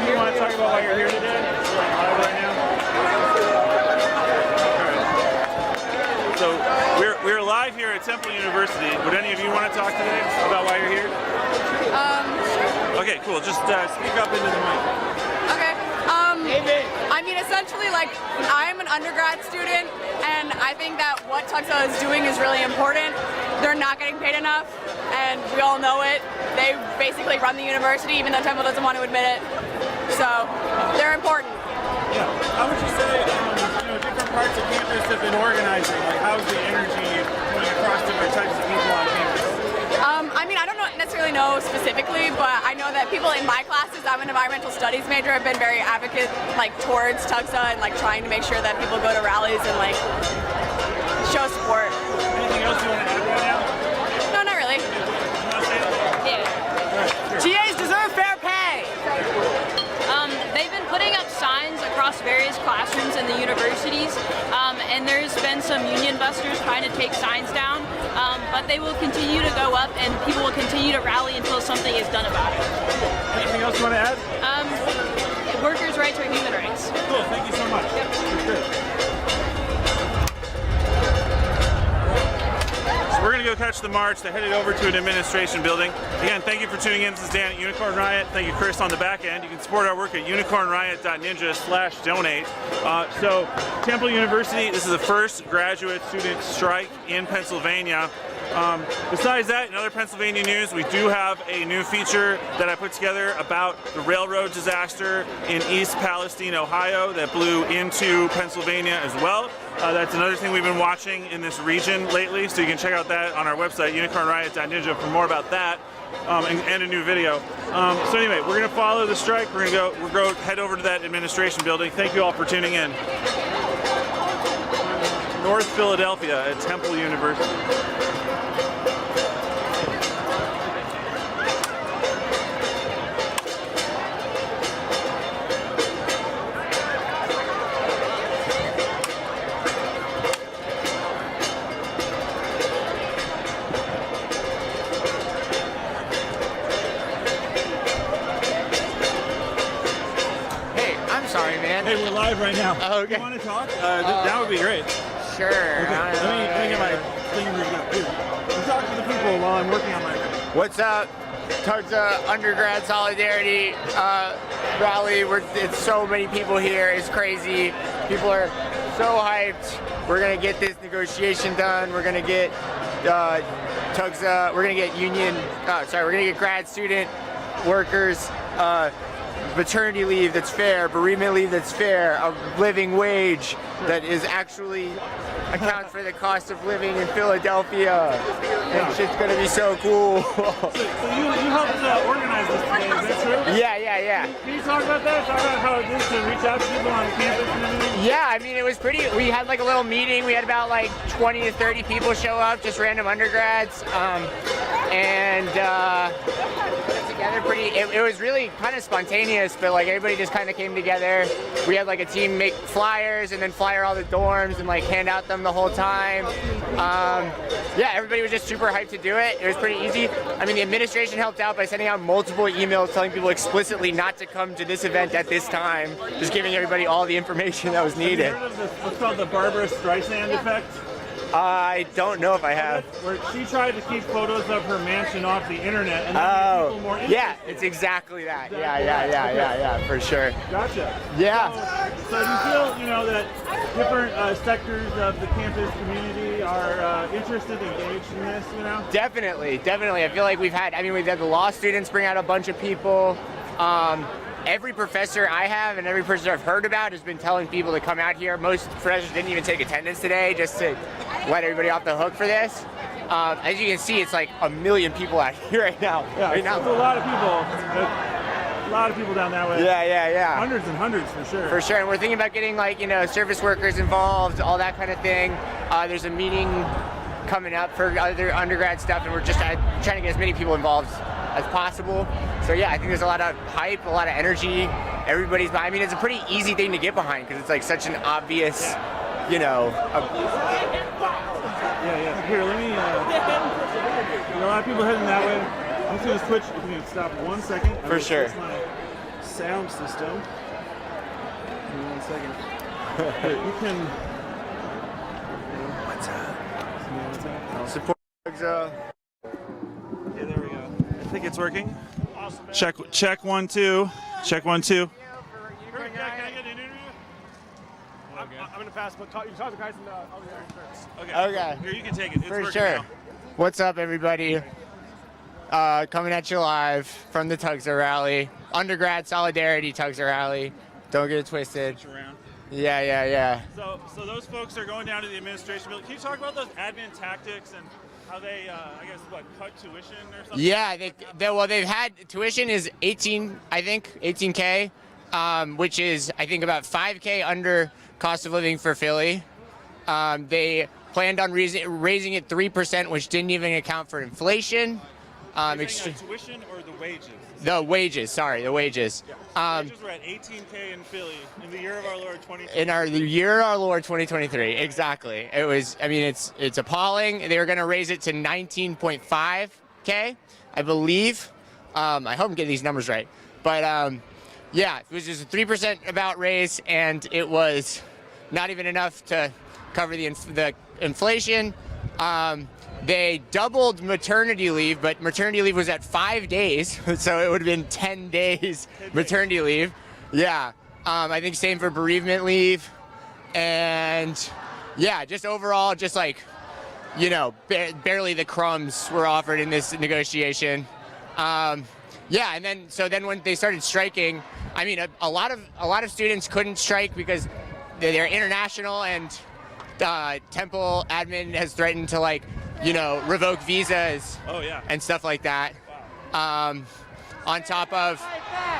You want to talk about why you're here today? Live right now? Alright. So we're live here at Temple University. Would any of you want to talk today about why you're here? Okay, cool. Just speak up into the mic. Okay. I mean, essentially, like, I'm an undergrad student, and I think that what TUGSA is doing is really important. They're not getting paid enough, and we all know it. They basically run the university, even though Temple doesn't want to admit it. So, they're important. Yeah. How would you say, different parts of campus have been organizing? Like, how's the energy going across different types of people on campus? I mean, I don't necessarily know specifically, but I know that people in my classes, I'm an environmental studies major, have been very advocate, like, towards TUGSA and, like, trying to make sure that people go to rallies and, like, show support. Anything else you want to add right now? No, not really. You want to say anything? Yeah. GAs deserve fair pay! They've been putting up signs across various classrooms in the universities, and there's been some union busters trying to take signs down, but they will continue to go up and people will continue to rally until something is done about it. Anything else you want to add? Workers' rights are human rights. Cool, thank you so much. Yep. That's great. We're going to go catch the march. They're headed over to an administration building. Again, thank you for tuning in. This is Dan at Unicorn Riot. Thank you, Chris, on the back end. You can support our work at unicornriot.ninja/donate. So, Temple University, this is the first graduate student strike in Pennsylvania. Besides that, in other Pennsylvania news, we do have a new feature that I put together about the railroad disaster in East Palestine, Ohio, that blew into Pennsylvania as well. That's another thing we've been watching in this region lately, so you can check out that on our website, unicornriot.ninja, for more about that, and a new video. So anyway, we're going to follow the strike. We're going to head over to that administration building. Thank you all for tuning in. North Philadelphia at Temple University. Hey, we're live right now. Oh, okay. You want to talk? That would be great. Sure. Okay. Let me get my thing moved up. Here. I'm talking to the people while I'm working on my... What's up? TUGSA Undergrad Solidarity Rally. It's so many people here. It's crazy. People are so hyped. We're going to get this negotiation done. We're going to get TUGSA. We're going to get we're going to get grad student workers maternity leave that's fair, bereavement leave that's fair, a living wage that is actually accounts for the cost of living in Philadelphia. And shit's gonna be so cool. So you helped organize this today, is that true? Yeah. Can you talk about that? Talk about how it is to reach out to people on campus and everything? Yeah, I mean, it was pretty, we had like a little meeting. We had about like 20 to 30 people show up, just random undergrads. Together it was really kind of spontaneous, but like everybody just kind of came together. We had like a team make flyers and then flyer all the dorms and like hand out them the whole time. Yeah, everybody was just super hyped to do it. It was pretty easy. I mean, the administration helped out by sending out multiple emails telling people explicitly not to come to this event at this time, just giving everybody all the information that was needed. Have you heard of this, what's called the Barbara Streisand effect? I don't know if I have. Where she tried to keep photos of her mansion off the internet and then make people more interested. Yeah, it's exactly that. Yeah, for sure. Gotcha. Yeah. So do you feel, that different sectors of the campus community are interested, engaged in this, Definitely. I feel like we've had the law students bring out a bunch of people. Every professor I have and every person I've heard about has been telling people to come out here. Most professors didn't even take attendance today just to let everybody off the hook for this. As you can see, it's like 1 million people out here right now. Yeah, it's a lot of people. A lot of people down that way. Yeah. Hundreds and hundreds for sure. For sure, and we're thinking about getting service workers involved, all that kind of thing. There's a meeting coming up for other undergrad stuff, and we're just trying to get as many people involved as possible. So yeah, I think there's a lot of hype, a lot of energy. Everybody's, it's a pretty easy thing to get behind because it's like such an obvious, Yeah. Here, let me. A lot of people heading that way. I'm just gonna switch. If you can stop 1 second. For sure. Switch my sound system. Give me 1 second. Here, you can. What's up? Support TUGSA. Okay, there we go. I think it's working. Awesome. Check 1 2. Check 1 2. Can I get an interview? I'm gonna pass, but you talk to guys in the over there first. Okay. Here, you can take it. It's For working sure. now. What's up, everybody? Coming at you live from the TUGSA rally. Undergrad Solidarity TUGSA rally. Don't get it twisted. Switch around. Yeah. So those folks are going down to the administration building. Can you talk about those admin tactics and how they, cut tuition or something? Yeah, they've had tuition is 18K, which is I think about 5K under cost of living for Philly. They planned on raising it 3%, which didn't even account for inflation. Tuition or the wages? The wages. Yeah. Wages were at 18K in Philly in the year of our Lord 2023. In the year of our Lord 2023, exactly. It was. It's appalling. They were going to raise it to 19.5K, I believe. I hope I'm getting these numbers right. But it was just a 3% about raise, and it was not even enough to cover the inflation. They doubled maternity leave, but maternity leave was at 5 days, so it would have been 10 days maternity leave. Yeah, I think same for bereavement leave, and just overall, barely the crumbs were offered in this negotiation. And then when they started striking, a lot of students couldn't strike because they're international, and Temple admin has threatened to revoke visas and stuff like that. On top of,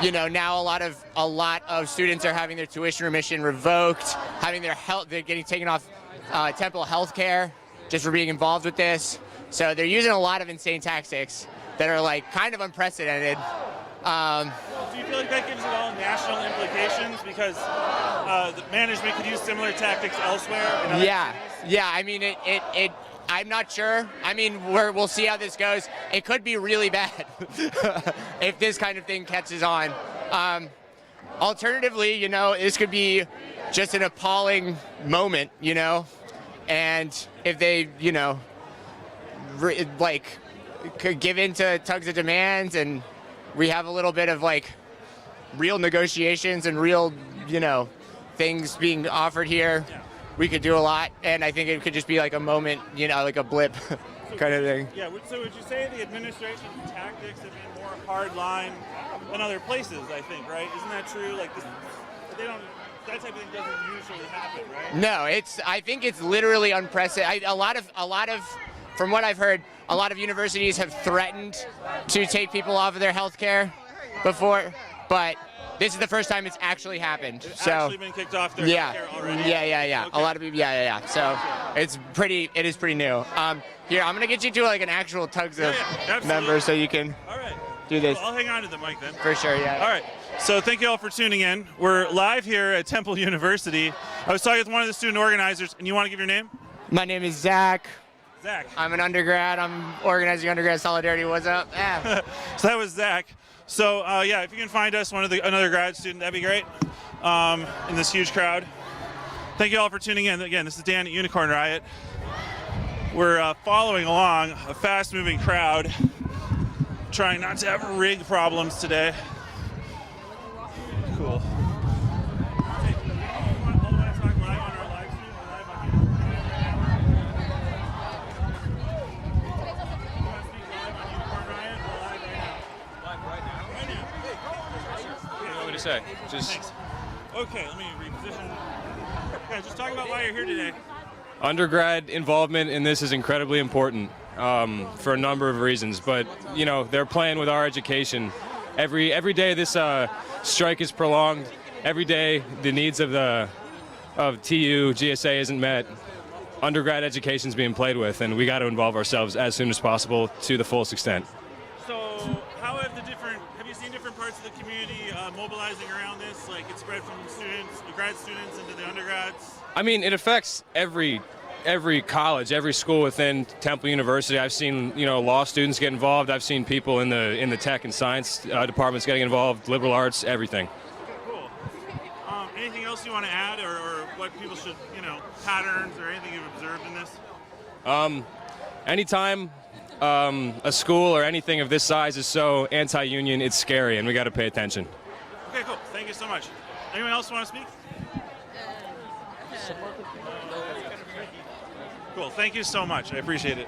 now a lot of students are having their tuition remission revoked, they're getting taken off Temple health care just for being involved with this. So they're using a lot of insane tactics that are kind of unprecedented. Do you feel like that gives it all national implications because the management could use similar tactics elsewhere? In other cities? I'm not sure. We'll see how this goes. It could be really bad if this kind of thing catches on. Alternatively, this could be just an appalling moment, and if they, could give in to TUGSA demands and we have a little bit of real negotiations and real, things being offered here. we could do a lot, and I think it could just be like a moment, like a blip kind of thing. Yeah, so would you say the administration's tactics have been more hard line than other places, I think, right? Isn't that true? Like, that type of thing doesn't usually happen, right? No, I think it's literally unprecedented. A lot of, from what I've heard, a lot of universities have threatened to take people off of their health care before, but this is the first time it's actually happened. So actually been kicked off their health care already? Yeah. Okay. A lot of people, yeah. So it is pretty new. Here, I'm gonna get you to like an actual TUGSA member so you can do this. Well, I'll hang on to the mic then. For sure, yeah. All right. So thank you all for tuning in. We're live here at Temple University. I was talking with one of the student organizers, and you want to give your name? My name is Zach. Zach. I'm an undergrad. I'm organizing Undergrad Solidarity. What's up? Yeah. So that was Zach. So yeah, if you can find us another grad student, that'd be great. In this huge crowd. Thank you all for tuning in. Again, this is Dan at Unicorn Riot. We're following along a fast-moving crowd, trying not to have rig problems today. Cool. Say. Just Thanks. Okay, let me reposition. Yeah, just talk about why you're here today. Undergrad involvement in this is incredibly important for a number of reasons, but they're playing with our education. Every day this strike is prolonged. Every day the needs of TU GSA isn't met. Undergrad education is being played with, and we got to involve ourselves as soon as possible to the fullest extent. So, have you seen different parts of the community mobilizing around this? Like, it's spread from grad students into the undergrads? I mean, it affects every college, every school within Temple University. I've seen, law students get involved. I've seen people in the tech and science departments getting involved, liberal arts, everything. Okay, cool. Anything else you want to add, or what people should, patterns or anything you've observed in this? Anytime a school or anything of this size is so anti-union, it's scary, and we got to pay attention. Okay, cool. Thank you so much. Anyone else want to speak? Cool. Thank you so much. I appreciate it.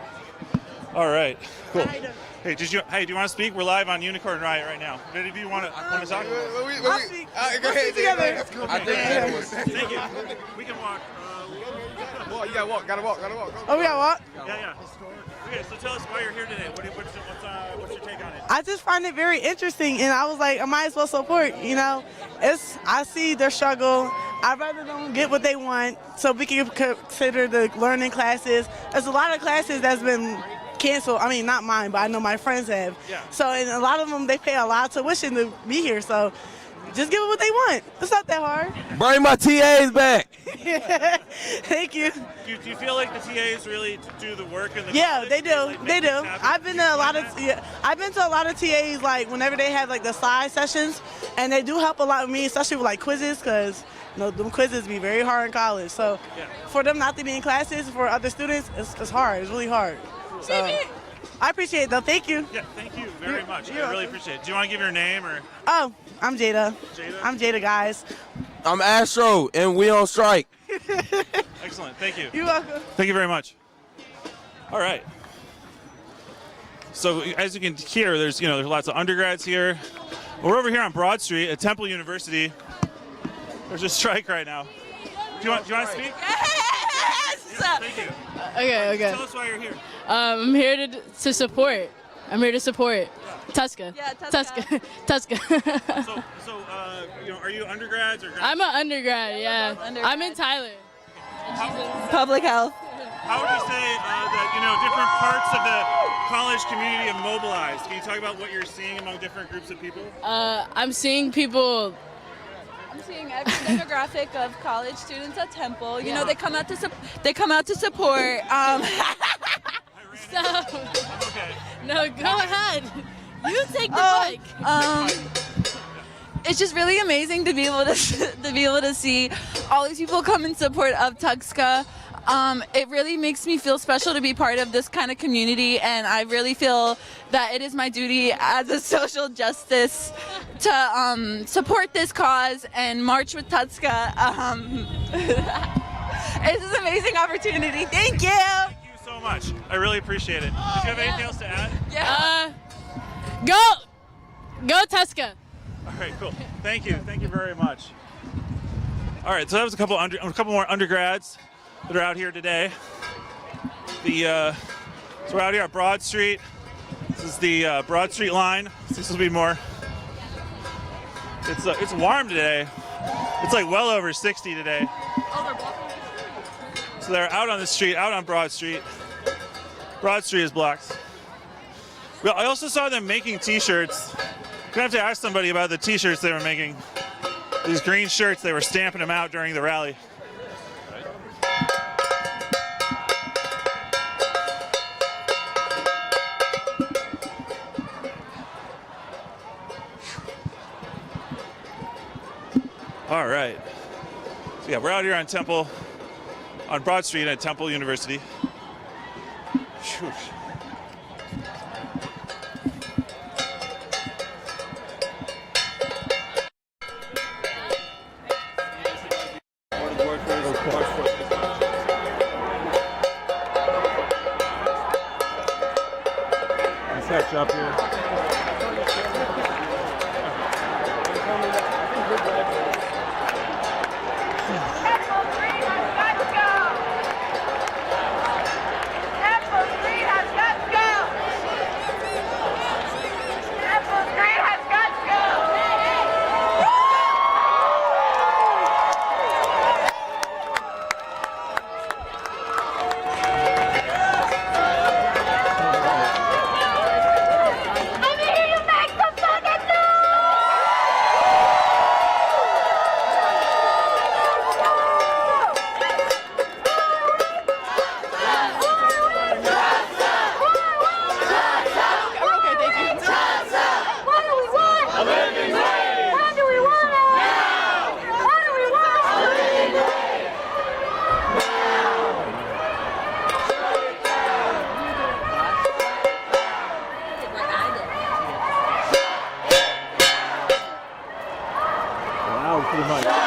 All right. Cool. Hey, do you want to speak? We're live on Unicorn Riot right now. Any of you want to talk? I'll speak. Go ahead. Together. Thank you. We can walk. You gotta walk. Gotta walk. Oh, we gotta walk? Yeah. Okay, so tell us why you're here today. What's your take on it? I just find it very interesting, and I was like, I might as well support. I see their struggle. I'd rather them get what they want, so we can consider the learning classes. There's a lot of classes that's been canceled. I mean, not mine, but I know my friends have. Yeah. So, and a lot of them, they pay a lot of tuition to be here. So, just give them what they want. It's not that hard. Bring my TAs back. Thank you. Do you feel like the TAs really do the work in the Yeah, college? they do. They do. I've been to a lot of TAs, like whenever they have like the side sessions, and they do help a lot with me, especially with like quizzes, because them quizzes be very hard in college. So for them not to be in classes for other students, it's hard. It's really hard. So I appreciate it though. Thank you. Yeah, thank you very much. I really appreciate it. Do you want to give your name or? Oh, I'm Jada. Jada? I'm Jada, guys. I'm Astro, and we on strike. Excellent. Thank you. You're welcome. Thank you very much. All right. So as you can hear, there's lots of undergrads here. We're over here on Broad Street at Temple University. There's a strike right now. Do you want to speak? Yes! Yeah, thank you. Okay. Tell us why you're here. I'm here to support. I'm here to support TUGSA. Yeah, TUGSA. So, are you undergrads or graduates? I'm an undergrad, yeah. I'm in Tyler. Public health. How would you say that different parts of the college community have mobilized? Can you talk about what you're seeing among different groups of people? I'm seeing people. I'm seeing every demographic of college students at Temple. They come out to support. Okay. No, go ahead. You take the mic. It's just really amazing to be able to see all these people come in support of TUGSA. It really makes me feel special to be part of this kind of community, and I really feel that it is my duty as a social justice to support this cause and march with TUGSA. It's an amazing opportunity. Thank you. Thank you so much. I really appreciate it. Do you have anything else to add? Yeah. Go TUGSA. All right, cool. Thank you. Thank you very much. All right, so that was a couple more undergrads that are out here today. So we're out here at Broad Street. This is the Broad Street line. This will be more. It's warm today. It's like well over 60 today. So they're out on the street, out on Broad Street. Broad Street is blocked. Well, I also saw them making T-shirts. I'm gonna have to ask somebody about the T-shirts they were making. These green shirts, they were stamping them out during the rally. All right. So yeah, we're out here on Temple, on Broad Street at Temple University. Whew. Let's catch up here. Pretty much. Stand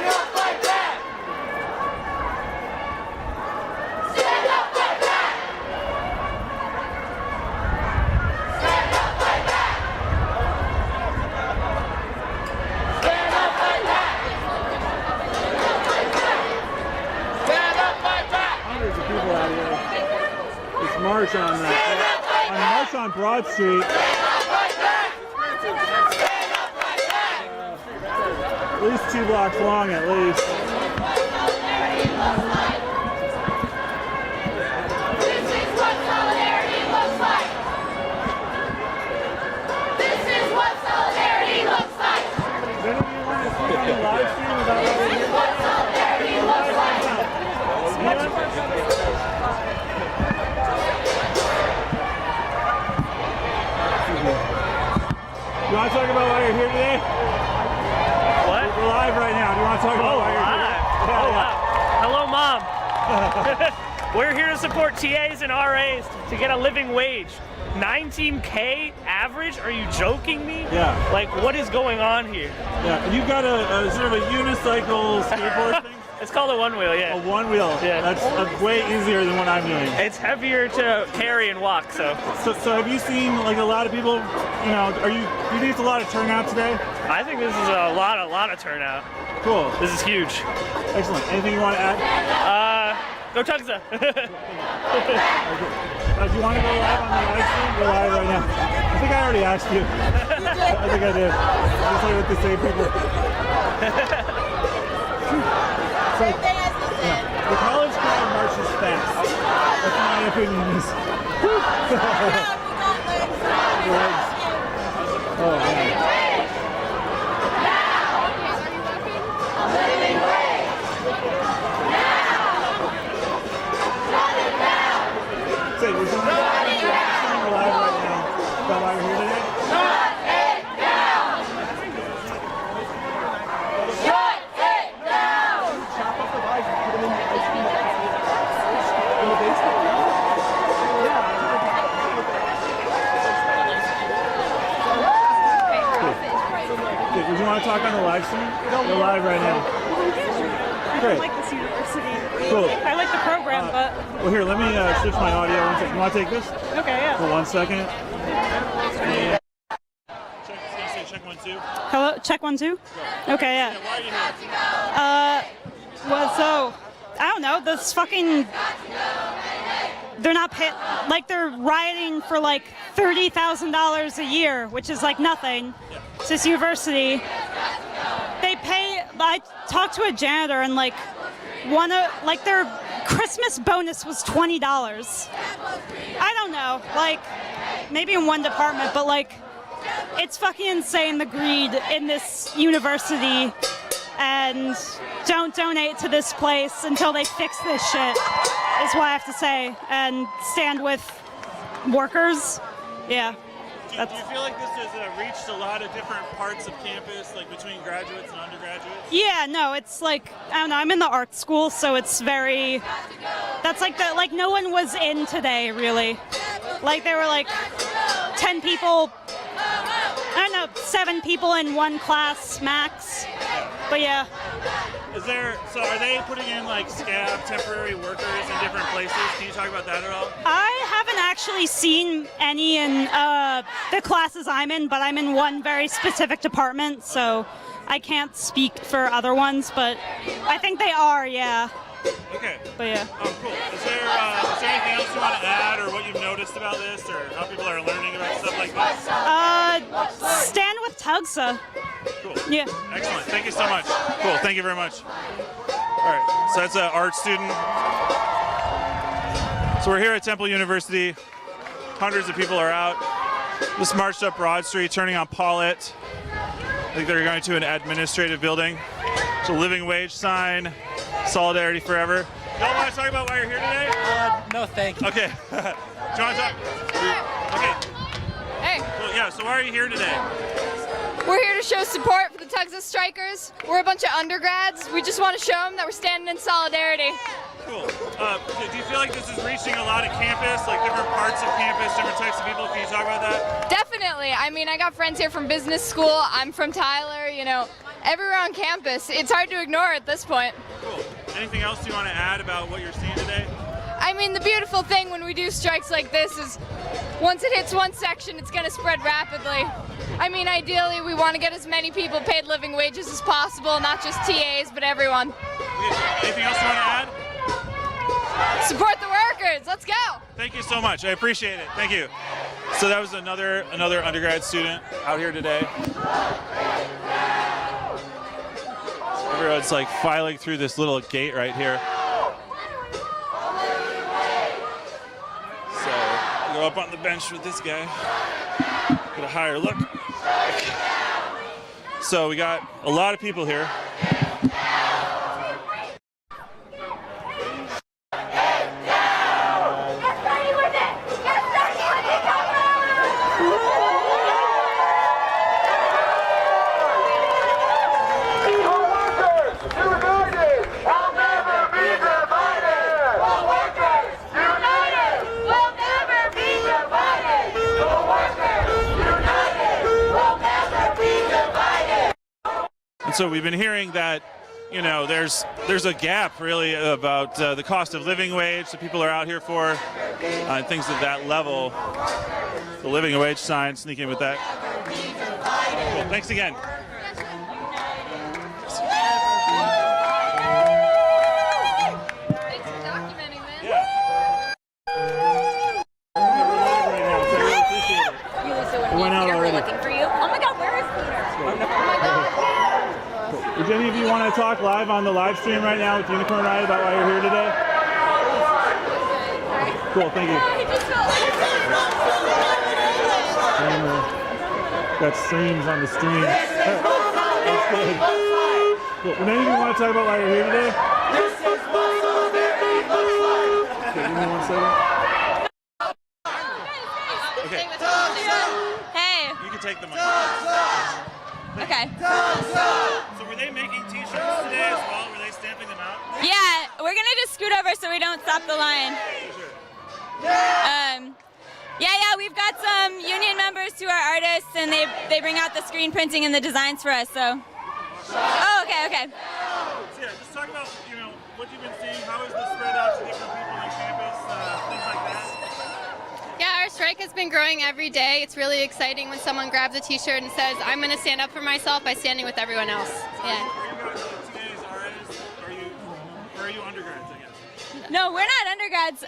up like that! Stand up like that! Stand up like that! Stand up like that! Stand up like that! Hundreds of people out here. This march on Broad Street. At least 2 blocks long, at least. This is what solidarity looks like. This is what solidarity looks like. Does anybody want to speak on the live stream about what This is what solidarity looks like. You want to talk about why you're here today? What? We're live right now. Do you want to talk about why you're here? Wow. Hello, Mom. We're here to support TAs and RAs to get a living wage. 19K average? Are you joking me? Yeah. Like, what is going on here? Yeah, and you've got a sort of a unicycle skateboard thing? It's called a one wheel, yeah. A one wheel. Yeah. That's way easier than what I'm doing. It's heavier to carry and walk, so. So have you seen like a lot of people, you know, do you think it's a lot of turnout today? I think this is a lot of turnout. Cool. This is huge. Excellent. Anything you want to add? Go TUGSA. Do you want to go live on the live stream? Go live right now. I think I already asked you. I think I did. I just like with the same people. So, yeah, the college crowd marches fast. That's my opinion. Legs. Oh man. Say, we're live right now. About why we're here today? Shut it down! Shut it down! Chop up the lights and put them in the ice cream in the basement. Yeah. We're live right now. I Great. don't like this university. Cool. I like the program, but Well, here, let me switch my audio. One second. You want to take this? okay, yeah. For 1 second. Check 1, 2. Hello, check 1, 2. Okay, yeah. Why are you here? Well, so I don't know. This fucking. They're not pay, like they're rioting for like $30,000 a year, which is like nothing. It's this university. They pay. I talked to a janitor and like their Christmas bonus was $20. I don't know, like maybe in one department, but like it's fucking insane the greed in this university. And don't donate to this place until they fix this shit, is what I have to say. And stand with workers. Yeah. Do you feel like this has reached a lot of different parts of campus, like between graduates and undergraduates? Yeah, no, it's like, I don't know, I'm in the art school, so it's very, that's like no one was in today, really. Like there were like 10 people, I don't know, 7 people in one class max. But yeah. So are they putting in like scab temporary workers in different places? Can you talk about that at all? I haven't actually seen any in the classes I'm in, but I'm in one very specific department, so I can't speak for other ones, but I think they are, yeah. Okay. But yeah. Oh, cool. Is there anything else you want to add, or what you've noticed about this, or how people are learning about stuff like this? Stand with TUGSA. Cool. Yeah. Excellent. Thank you so much. Cool. Thank you very much. All right. So that's an art student. So we're here at Temple University. Hundreds of people are out. Just marched up Broad Street, turning on Paulette. I think they're going to an administrative building. It's a living wage sign. Solidarity forever. Y'all want to talk about why you're here today? No, thank you. Okay. Do you want to talk? Okay. Hey. Well, yeah, so why are you here today? We're here to show support for the TUGSA strikers. We're a bunch of undergrads. We just want to show them that we're standing in solidarity. Cool. Do you feel like this is reaching a lot of campus, like different parts of campus, different types of people? Can you talk about that? Definitely. I mean, I got friends here from business school. I'm from Tyler, you know, everywhere on campus. It's hard to ignore at this point. Cool. Anything else you want to add about what you're seeing today? I mean, the beautiful thing when we do strikes like this is once it hits one section, it's going to spread rapidly. I mean, ideally, we want to get as many people paid living wages as possible, not just TAs, but everyone. Anything else you want to add? Support the workers. Let's go. Thank you so much. I appreciate it. Thank you. So that was another undergrad student out here today. Everyone's like filing through this little gate right here. So I'll go up on the bench with this guy. Get a higher look. So we got a lot of people here. So we've been hearing that, you know, there's a gap really about the cost of living wage that people are out here for, and things at that level. The living wage sign, sneaking with that. Cool. Thanks again. Thanks for documenting this. Went out already. Looking for you. Oh my God, where is Peter? Oh my God. Does any of you want to talk live on the live stream right now with Unicorn Riot about why you're here today? Cool, thank you. Got streams on the stream. That's good. Cool. Would any of you want to talk about why you're here today? Okay, give me 1 second. Okay. Hey. You can take the mic. Okay. So were they making t-shirts today as well? Were they stamping them out? Yeah, we're gonna just scoot over so we don't stop the line. Yeah, we've got some union members who are artists, and they bring out the screen printing and the designs for us. So. Oh, okay. Okay. So yeah, just talk about, you know, what you've been seeing. How is this spread out to different people on campus, things like that? Yeah, our strike has been growing every day. It's really exciting when someone grabs a t-shirt and says, I'm going to stand up for myself by standing with everyone else. Yeah. Are you guys TAs, RAs? Or are you undergrads, I guess? No, we're not undergrads.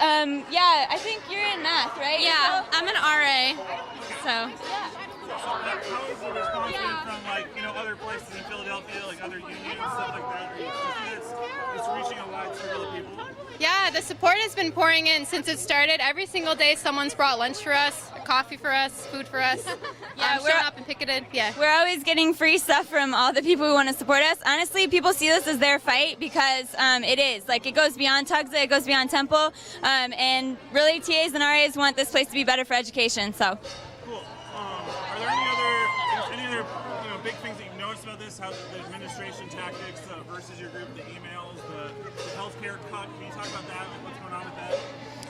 Yeah, I think you're in math, right? Yeah, I'm an RA. So. How is the response been from, like, you know, other places in Philadelphia, like other unions, stuff like that? Do you see it's reaching a wide circle of people? Yeah, the support has been pouring in since it started. Every single day someone's brought lunch for us, coffee for us, food for us. Yeah, we're up and picketed. Yeah. We're always getting free stuff from all the people who want to support us. Honestly, people see this as their fight because it is. Like, it goes beyond TUGSA, it goes beyond Temple, and really TAs and RAs want this place to be better for education, so. Cool. Are there any other you know, big things that you've noticed about this? How the administration tactics versus your group, the emails, the healthcare cut? Can you talk about that? Like, what's going on with that?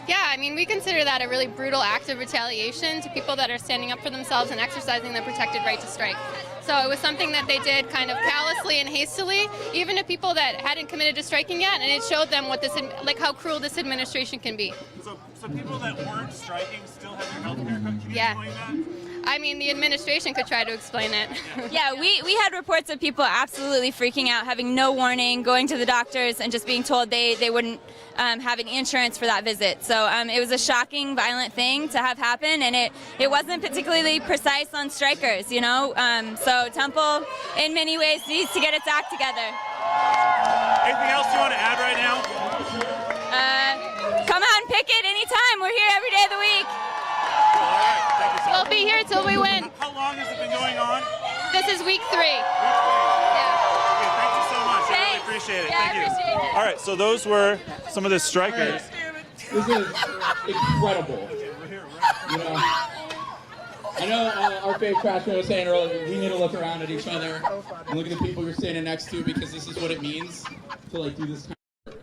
Yeah, I mean, we consider that a really brutal act of retaliation to people that are standing up for themselves and exercising their protected right to strike. So it was something that they did kind of callously and hastily, even to people that hadn't committed to striking yet, and it showed them what this, like, how cruel this administration can be. So people that weren't striking still have their healthcare cut? Can you explain that? I mean, the administration could try to explain it. Yeah, we had reports of people absolutely freaking out, having no warning, going to the doctors and just being told they wouldn't have any insurance for that visit. So it was a shocking, violent thing to have happen, and it wasn't particularly precise on strikers, you know? So Temple, in many ways, needs to get its act together. Anything else you want to add right now? Come out and picket anytime. We're here every day of the week. We'll be here till we win. How long has it been going on? This is week 3. Okay, thank you so much. I really appreciate it. Yeah, Thank you. I appreciate it. All right, so those were some of the strikers. This is incredible. You know, I know our fave Crashman was saying earlier, we need to look around at each other and look at the people you're standing next to, because this is what it means to, like, do this kind of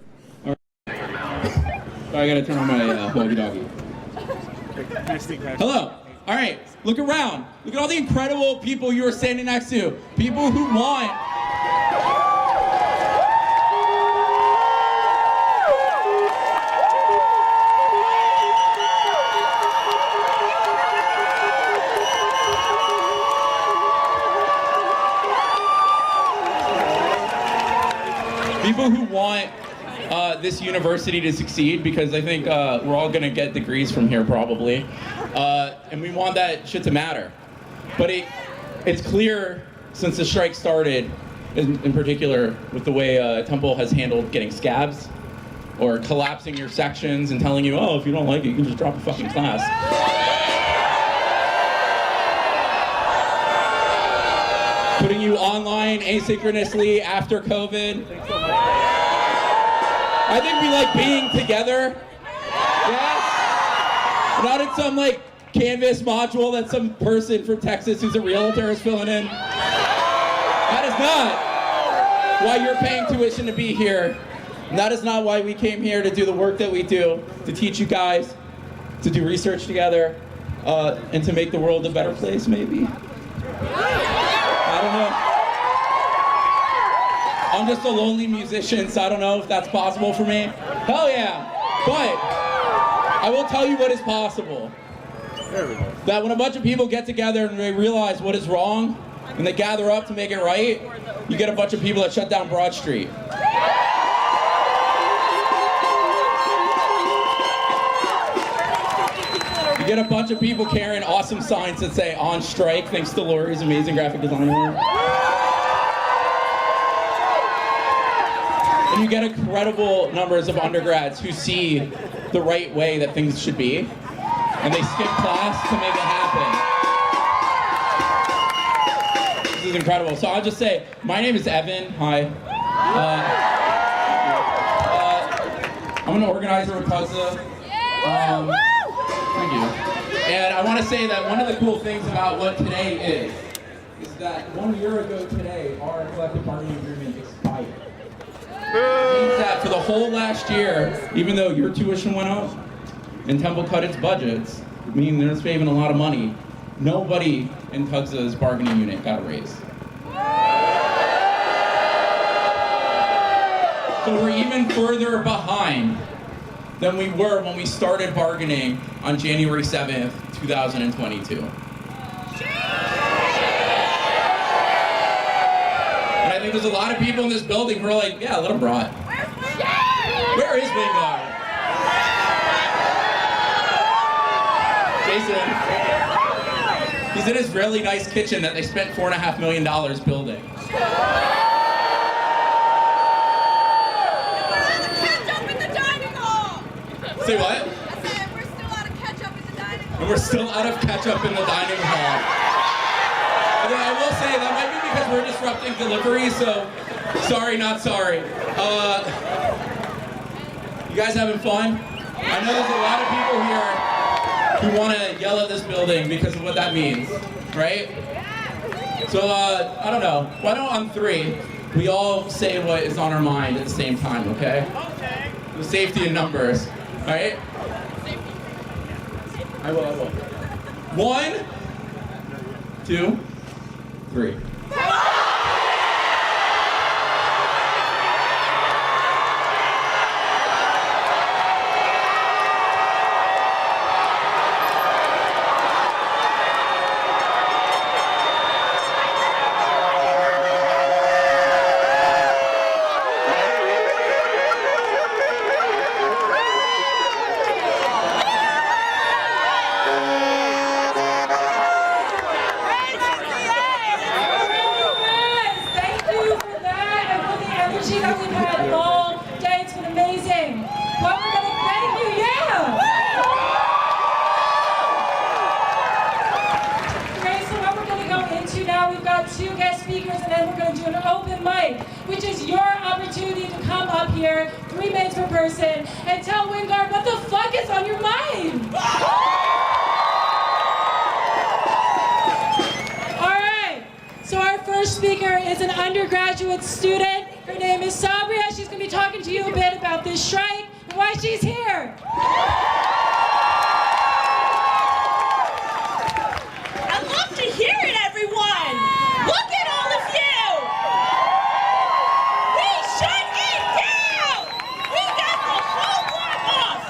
work. All right. So I gotta turn on my walkie-talkie. Hello. All right. Look around. Look at all the incredible people you are standing next to. People who want. People who want this university to succeed, because I think we're all going to get degrees from here probably, and we want that shit to matter. But it's clear since the strike started, in particular with the way Temple has handled getting scabs or collapsing your sections and telling you, oh, if you don't like it, you can just drop a fucking class. Putting you online asynchronously after COVID. I think we like being together. Yeah? Not in some like Canvas module that some person from Texas who's a realtor is filling in. That is not why you're paying tuition to be here. And that is not why we came here to do the work that we do, to teach you guys, to do research together, and to make the world a better place, maybe. I don't know. I'm just a lonely musician, so I don't know if that's possible for me. Hell yeah. But I will tell you what is possible. There we go. That when a bunch of people get together and they realize what is wrong, and they gather up to make it right, you get a bunch of people that shut down Broad Street. You get a bunch of people carrying awesome signs that say on strike, thanks to Lori's amazing graphic design. And you get incredible numbers of undergrads who see the right way that things should be, and they skip class to make it happen. This is incredible. So I'll just say, my name is Evan. Hi. I'm an organizer with TUGSA. Thank you. And I want to say that one of the cool things about what today is that 1 year ago today, our collective bargaining agreement expired. It means that for the whole last year, even though your tuition went up and Temple cut its budgets, meaning they're saving a lot of money, nobody in TUGSA's bargaining unit got a raise. So we're even further behind than we were when we started bargaining on January 7th, 2022. And I think there's a lot of people in this building who are like, yeah, let him rot. Where is Wingard? Jason. He's in his really nice kitchen that they spent $4.5 million building. Say what? And we're still out of ketchup in the dining hall. Although I will say that might be because we're disrupting delivery, so sorry, not sorry. You guys having fun? I know there's a lot of people here who want to yell at this building because of what that means, right? So, I don't know. Why don't on 3, we all say what is on our mind at the same time, okay? Okay. With safety in numbers. All right? I will. 1, 2, 3. Which is your opportunity to come up here, 3 minutes per person, and tell Wingard what the fuck is on your mind. All right, so our first speaker is an undergraduate student. Her name is Sabria. She's gonna be talking to you a bit about this strike and why she's here. I'd love to hear it, everyone. Look at all of you. Shut it down! We got the whole block off!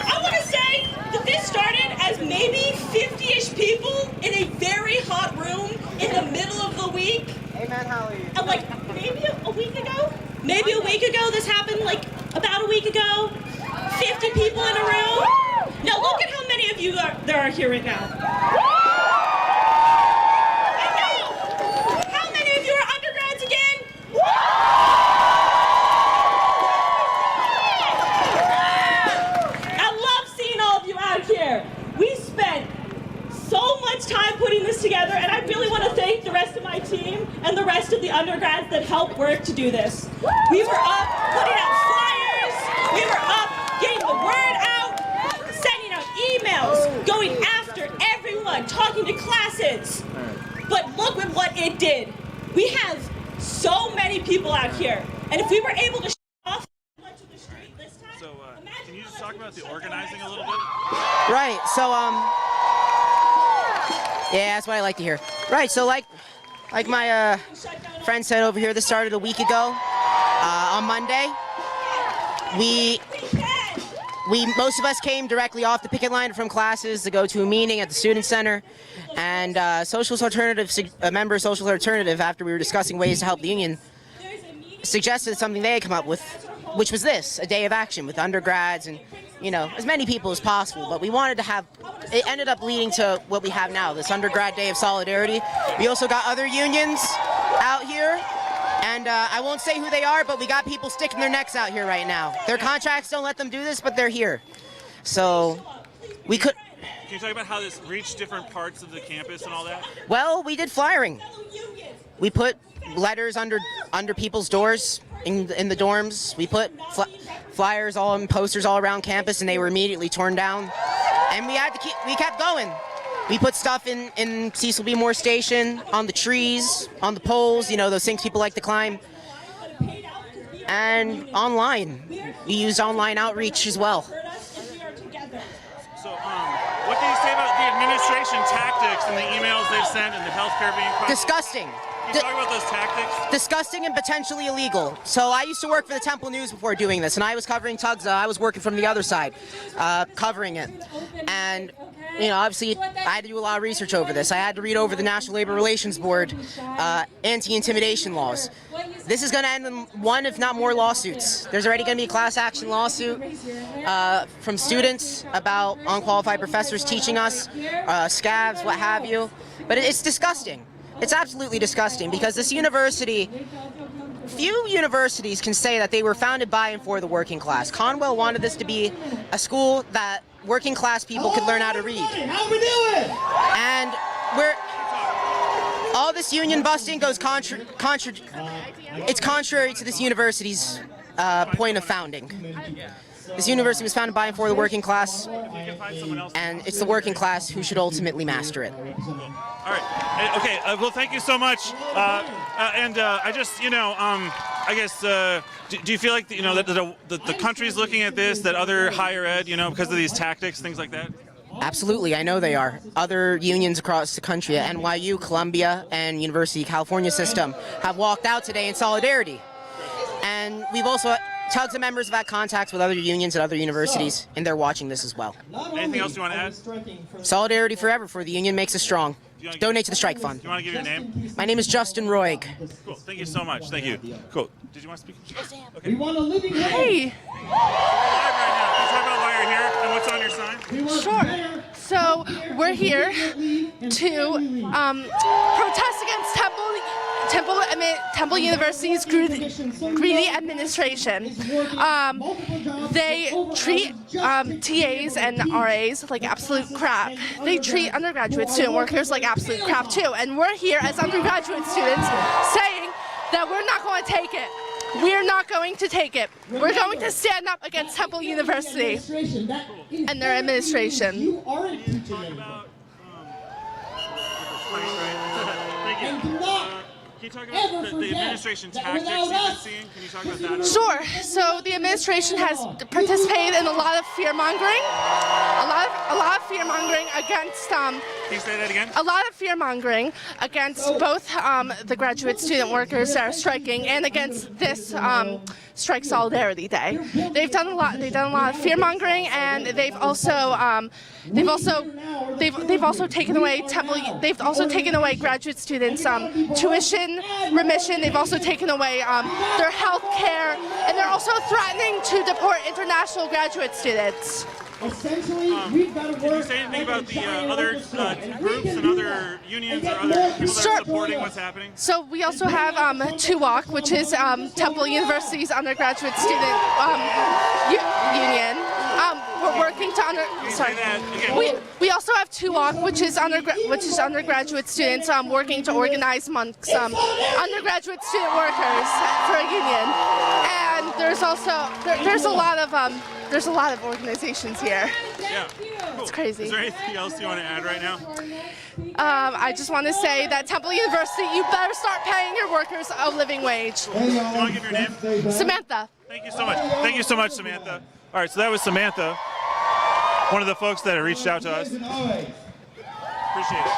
I want to say that this started as maybe 50-ish people in a very hot room in the middle of the week. Amen, Holly. And like maybe a week ago? Maybe a week ago this happened, like about a week ago. 50 people in a room. Now look at how many of you there are here right now. And now, how many of you are undergrads again? Here. We spent so much time putting this together, and I really want to thank the rest of my team and the rest of the undergrads that helped work to do this. We were up putting out flyers, we were up getting the word out, sending out emails, going after everyone, talking to classes. But look at what it did. We have so many people out here, and if we were able to off much of the street this time, so can you just talk about the organizing a little bit? Right, so yeah, that's what I like to hear. Right, so like my friend said over here, this started a week ago. On Monday, most of us came directly off the picket line from classes to go to a meeting at the Student Center, and a member of Socialist Alternative, after we were discussing ways to help the union, suggested something they had come up with, which was this, a day of action with undergrads and, you know, as many people as possible. But we wanted to have, it ended up leading to what we have now, this Undergrad Day of Solidarity. We also got other unions out here, and I won't say who they are, but we got people sticking their necks out here right now. Their contracts don't let them do this, but they're here. So we could... Can you talk about how this reached different parts of the campus and all that? Well, we did flyering. We put letters under people's doors in the dorms. We put flyers and posters all around campus, and they were immediately torn down. And we kept going. We put stuff in Cecil B. Moore Station, on the trees, on the poles, you know, those things people like to climb. And online. We used online outreach as well. So, what can you say about the administration tactics and the emails they've sent and the healthcare being cut? Disgusting. Can you talk about those tactics? Disgusting and potentially illegal. So I used to work for the Temple News before doing this, and I was covering TUGSA. I was working from the other side, covering it. And, you know, obviously I had to do a lot of research over this. I had to read over the National Labor Relations Board anti-intimidation laws. This is going to end in one, if not more, lawsuits. There's already going to be a class action lawsuit from students about unqualified professors teaching us, scabs, what have you. But it's disgusting. It's absolutely disgusting because this university, few universities can say that they were founded by and for the working class. Conwell wanted this to be a school that working class people could learn how to read. How we doing? And all this union busting goes it's contrary to this university's point of founding. This university was founded by and for the working class, and it's the working class who should ultimately master it. All right. Okay. Well, thank you so much. I just, you know, I guess, do you feel like, you know, that the country's looking at this, that other higher ed, you know, because of these tactics, things like that? Absolutely, I know they are. Other unions across the country, NYU, Columbia, and University of California system, have walked out today in solidarity. And we've also, TUGSA members have had contacts with other unions at other universities, and they're watching this as well. Anything else you want to add? Solidarity forever, for the union makes us strong. Donate to the strike fund. Do you want to give your name? My name is Justin Roig. Cool. Thank you so much. Thank you. Cool. Did you want to speak? Okay. We want a living wage. Hey. We're live right now. Can you talk about why you're here and what's on your sign? Sure. So we're here to protest against Temple University's greedy administration. They treat TAs and RAs like absolute crap. They treat undergraduate student workers like absolute crap too. And we're here as undergraduate students saying that we're not going to take it. We're not going to take it. We're going to stand up against Temple University and their administration. You aren't teaching anything. And do not Can you talk about the administration tactics you've been seeing? Can you talk about that? Sure. So the administration has participated in a lot of fear-mongering, a lot of fear-mongering against. Can you say that again? A lot of fear-mongering against both the graduate student workers that are striking and against this Strike Solidarity Day. They've done a lot of fear-mongering, and they've also taken away They've also taken away graduate students' tuition, remission. They've also taken away their health care, and they're also threatening to deport international graduate students. Essentially, we've got to work. Can you say anything about the other groups and other unions or other people that are supporting what's happening? So we also have TUWAC, which is Temple University's undergraduate student union. We're working to We also have TUWAC, which is undergraduate students working to organize amongst undergraduate student workers for a union. And there's also there's a lot of organizations here. Yeah. Cool. It's crazy. Is there anything else you want to add right now? I just want to say that Temple University, you better start paying your workers a living wage. Do you want to give your name? Samantha. Thank you so much. Thank you so much, Samantha. All right, so that was Samantha, one of the folks that reached out to us. Appreciate it.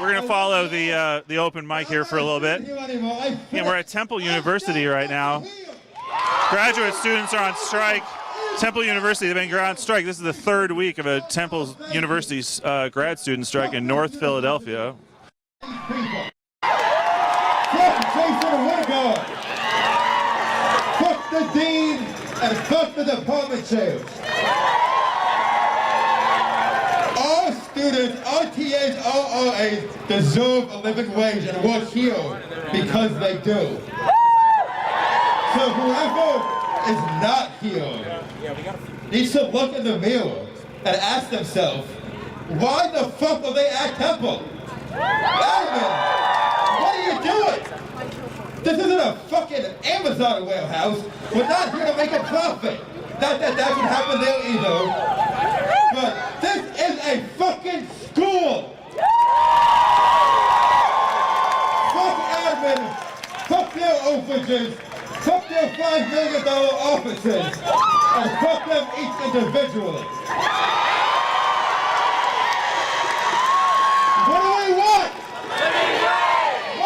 We're going to follow the open mic here for a little bit. And we're at Temple University right now. Graduate students are on strike. Temple University, they've been on strike. This is the third week of a Temple University's grad student strike in North Philadelphia. Fuck the dean and fuck the department chairs. All students, all TAs, all RAs deserve a living wage and work here because they do. So whoever is not here needs to look in the mirror and ask themselves, why the fuck are they at Temple? Alvin, what are you doing? This isn't a fucking Amazon warehouse. We're not here to make a profit. Not that that can happen there either. But this is a fucking school. Fuck admin. Fuck their overage. Fuck their $5 million offices. And fuck them each individually. What do we want? What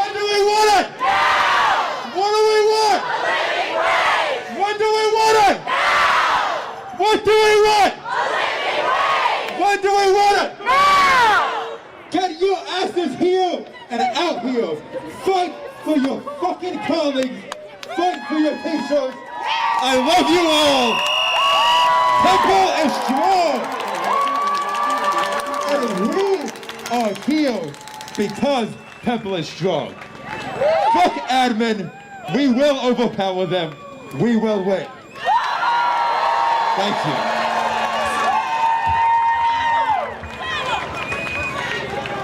colleagues, fight for your teachers. I love you all. Temple is strong. And we are here because Temple is strong. Fuck admin. We will overpower them. We will win. Thank you.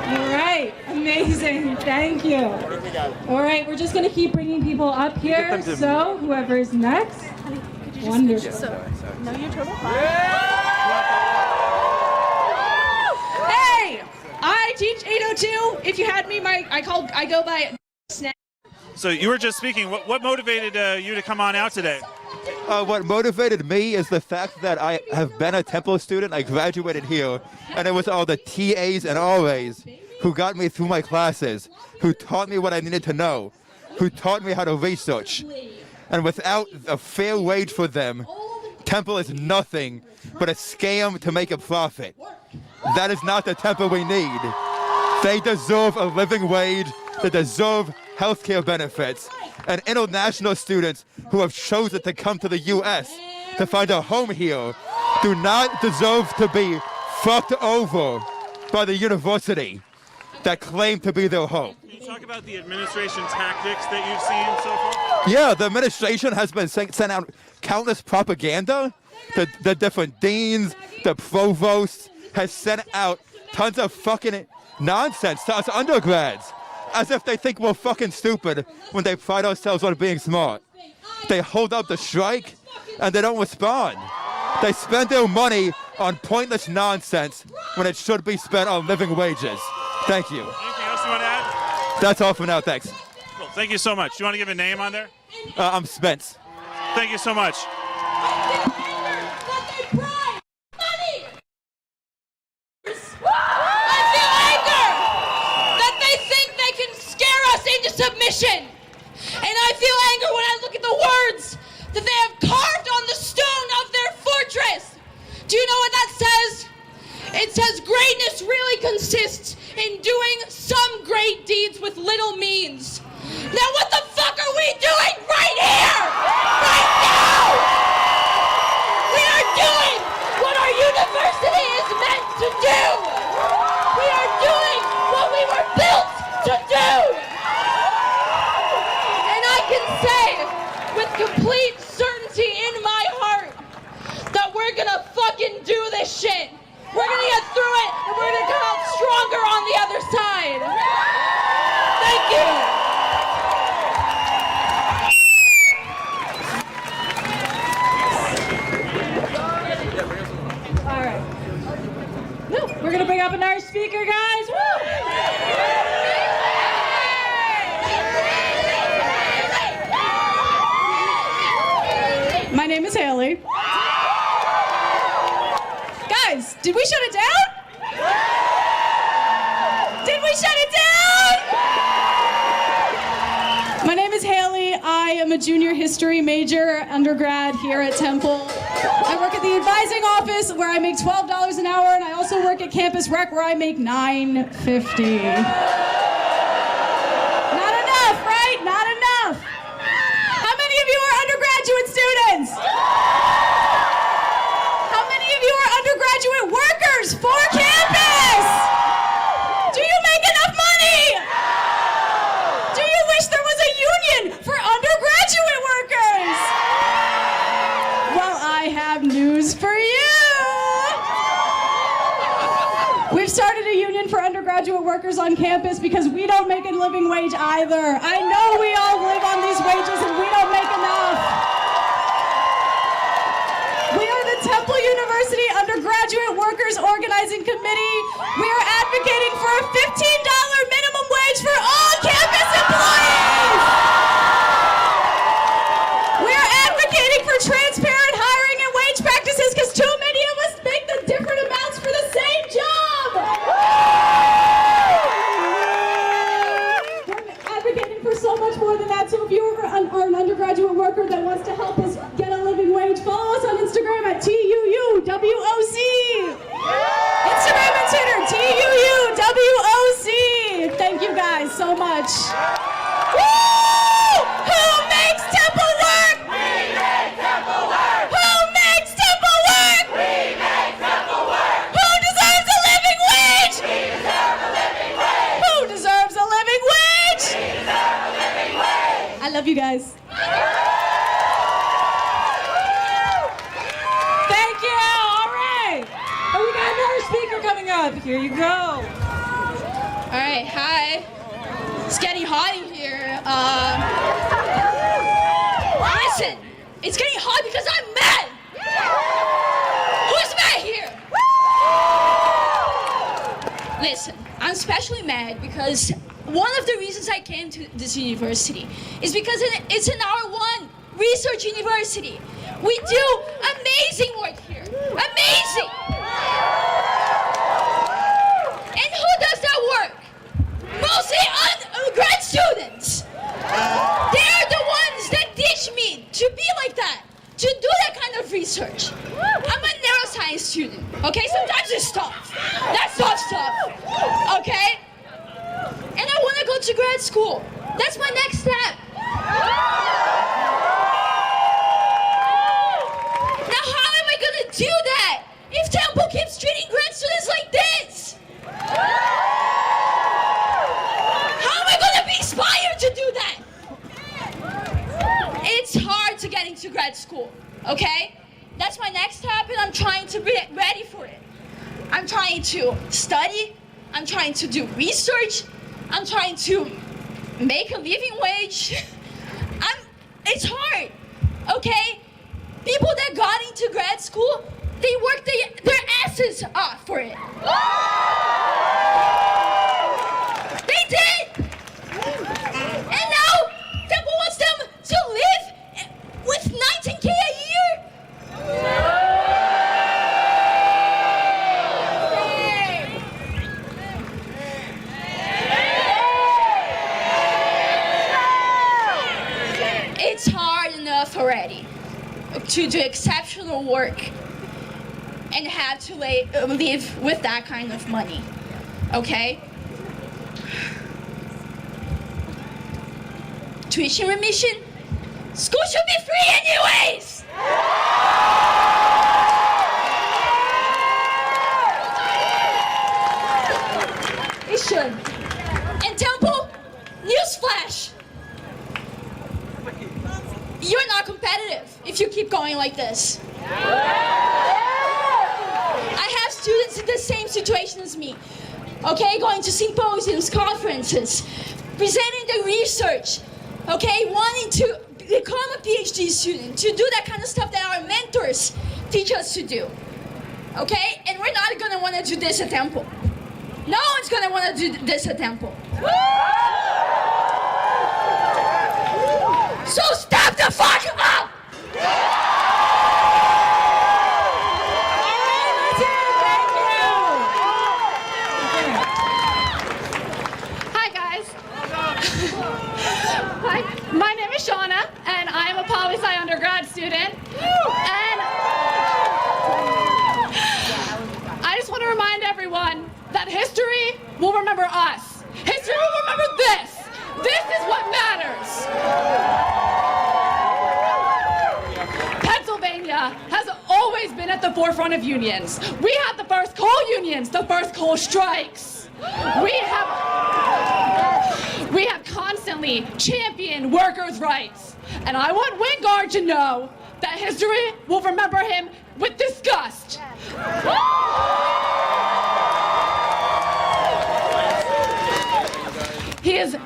All right, amazing. Thank you. All right, we're just going to keep bringing people up here. So, whoever's next. Wonderful. No, you're totally Hey, I teach 802. If you had me, I go by Snap. So you were just speaking. What motivated you to come on out today? What motivated me is the fact that I have been a Temple student. I graduated here, and it was all the TAs and RAs who got me through my classes, who taught me what I needed to know, who taught me how to research. And without a fair wage for them, Temple is nothing but a scam to make a profit. That is not the Temple we need. They deserve a living wage. They deserve healthcare benefits. And international students who have chosen to come to the U.S. to find a home here do not deserve to be fucked over by the university that claim to be their home. Can you talk about the administration tactics that you've seen so far? Yeah, the administration has been sent out countless propaganda. The different deans, the provosts has sent out tons of fucking nonsense to us undergrads, as if they think we're fucking stupid when they pride ourselves on being smart. They hold up the strike and they don't respond. They spend their money on pointless nonsense when it should be spent on living wages. Thank you. Anything else you want to add? That's all for now, thanks. Cool. Thank you so much. Do you want to give a name on there? I'm Spence. Thank you so much. Submission. And I feel anger when I look at the words that they have carved on the stone of their fortress. Do you know what that says? It says greatness really consists in doing some great deeds with little means. Now what the fuck are we doing right here? Right now! We are doing what our university is meant to do. We are doing what we were built to do. Say with complete certainty in my heart that we're gonna fucking do this shit. We're gonna get through it and we're gonna come out stronger on the other side. Thank you. All right. No, we're gonna bring up another speaker, guys. Woo! My name is Haley. Guys, did we shut it down? Did we shut it down? My name is Haley. I am a junior history major undergrad here at Temple. I work at the advising office where I make $12 an hour, and I also work at Campus Rec where I make $9.50. Not enough, right? Not enough. How many of you are undergraduate students? How many of you are undergraduate workers for campus? Do you make enough money? Do you wish there was a union for undergraduate workers? Well, I have news for you. We've started a union for undergraduate workers on campus because we don't make a living wage either. I know we all live on these wages and we don't make enough. We are the Temple University Undergraduate Workers Organizing Committee. We are advocating for a $15 minimum wage for all campus employees. We are advocating for transparent hiring and wage practices because too many of us make the different amounts for the same job. We're advocating for so much more than that. So if you are an undergraduate worker that wants to help us get a living wage, follow us on Instagram at TUUWOC. Instagram and Twitter, TUUWOC. Thank you guys so much. Woo! up. Here you go. All right, hi. It's getting hot in here. Listen, it's getting hot because I'm mad. Who's mad here? Listen, I'm especially mad because one of the reasons I came to this university is because it's an R1 research university. We do amazing work here. Amazing! And who does that work? Mostly grad students. They're the ones that teach me to be like that, to do that kind of research. I'm a neuroscience student, okay? Sometimes it's tough. That's tough stuff, okay? And I want to go to grad school. That's my next step. Now, how am I going to do that if Temple keeps treating grad students like this? How am I going to be inspired to do that? It's hard to get into grad school, okay? That's my next step, and I'm trying to be ready for it. I'm trying to study. I'm trying to do research. I'm trying to make a living wage. It's hard, okay? People that got into grad school, they worked their asses off for it. They did! And now, Temple wants them to live with $19K a year? It's hard enough already to do exceptional work and have to live with that kind of money, okay? Tuition remission? School should be free anyways! It should. And Temple, newsflash! You're not competitive if you keep going like this. I have students in the same situation as me, okay, going to symposiums, conferences, presenting the research, okay, wanting to become a PhD student, to do that kind of stuff that our mentors teach us to do, okay? And we're not gonna wanna do this at Temple. No one's gonna wanna do this at Temple. So step the fuck up! Hi guys. Hi, my name is Shauna, and I am a poli-sci undergrad student. And I just want to remind everyone that history will remember us. History will remember this. This is what matters. Pennsylvania has always been at the forefront of unions. We had the first coal unions, the first coal strikes. We have constantly championed workers' rights. And I want Wingard to know that history will remember him with disgust. He is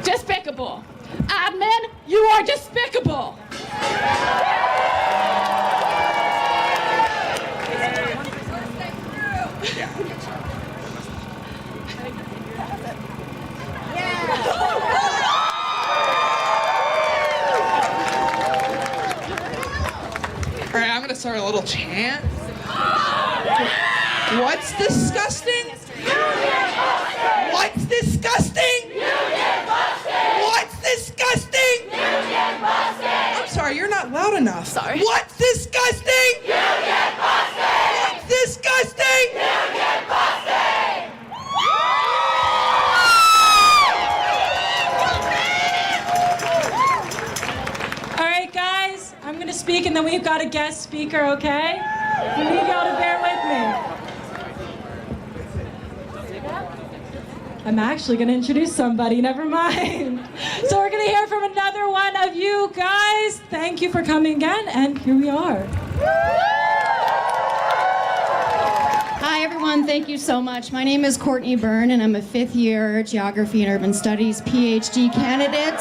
despicable. Admin, you are despicable. All right, I'm gonna start a little chant. What's disgusting? What's disgusting? What's disgusting? I'm sorry, you're not loud enough. Sorry. What's disgusting? What's disgusting? All right, guys, I'm going to speak, and then we've got a guest speaker, okay? I need y'all to bear with me. I'm actually going to introduce somebody, never mind. So we're going to hear from another one of you guys. Thank you for coming again, and here we are. Hi, everyone. Thank you so much. My name is Courtney Byrne, and I'm a fifth-year Geography and Urban Studies PhD candidate.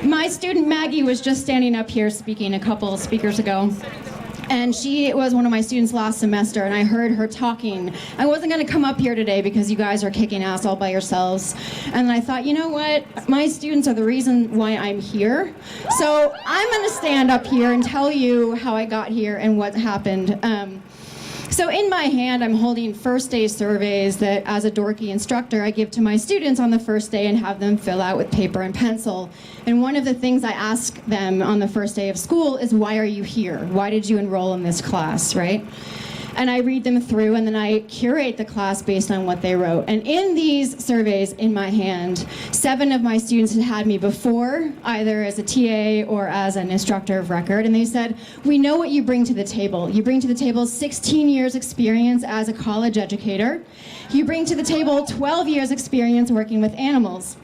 My student Maggie was just standing up here speaking a couple of speakers ago. And she was one of my students last semester, and I heard her talking. I wasn't going to come up here today because you guys are kicking ass all by yourselves. And then I thought, you know what? My students are the reason why I'm here. So I'm going to stand up here and tell you how I got here and what happened. So in my hand, I'm holding first day surveys that, as a dorky instructor, I give to my students on the first day and have them fill out with paper and pencil. And one of the things I ask them on the first day of school is, why are you here? Why did you enroll in this class, right? And I read them through, and then I curate the class based on what they wrote. And in these surveys in my hand, 7 of my students had had me before, either as a TA or as an instructor of record, and they said, we know what you bring to the table. You bring to the table 16 years experience as a college educator. You bring to the table 12 years experience working with animals.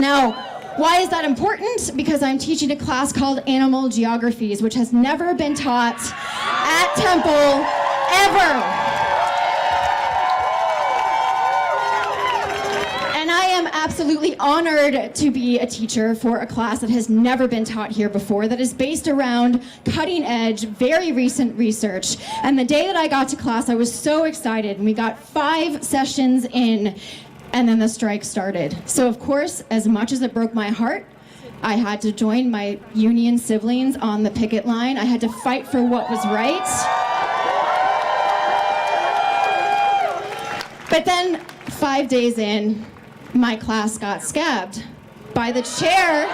Now, why is that important? Because I'm teaching a class called Animal Geographies, which has never been taught at Temple ever. And I am absolutely honored to be a teacher for a class that has never been taught here before, that is based around cutting edge, very recent research. And the day that I got to class, I was so excited, and we got 5 sessions in, and then the strike started. So of course, as much as it broke my heart, I had to join my union siblings on the picket line. I had to fight for what was right. But then 5 days in, my class got scabbed by the chair.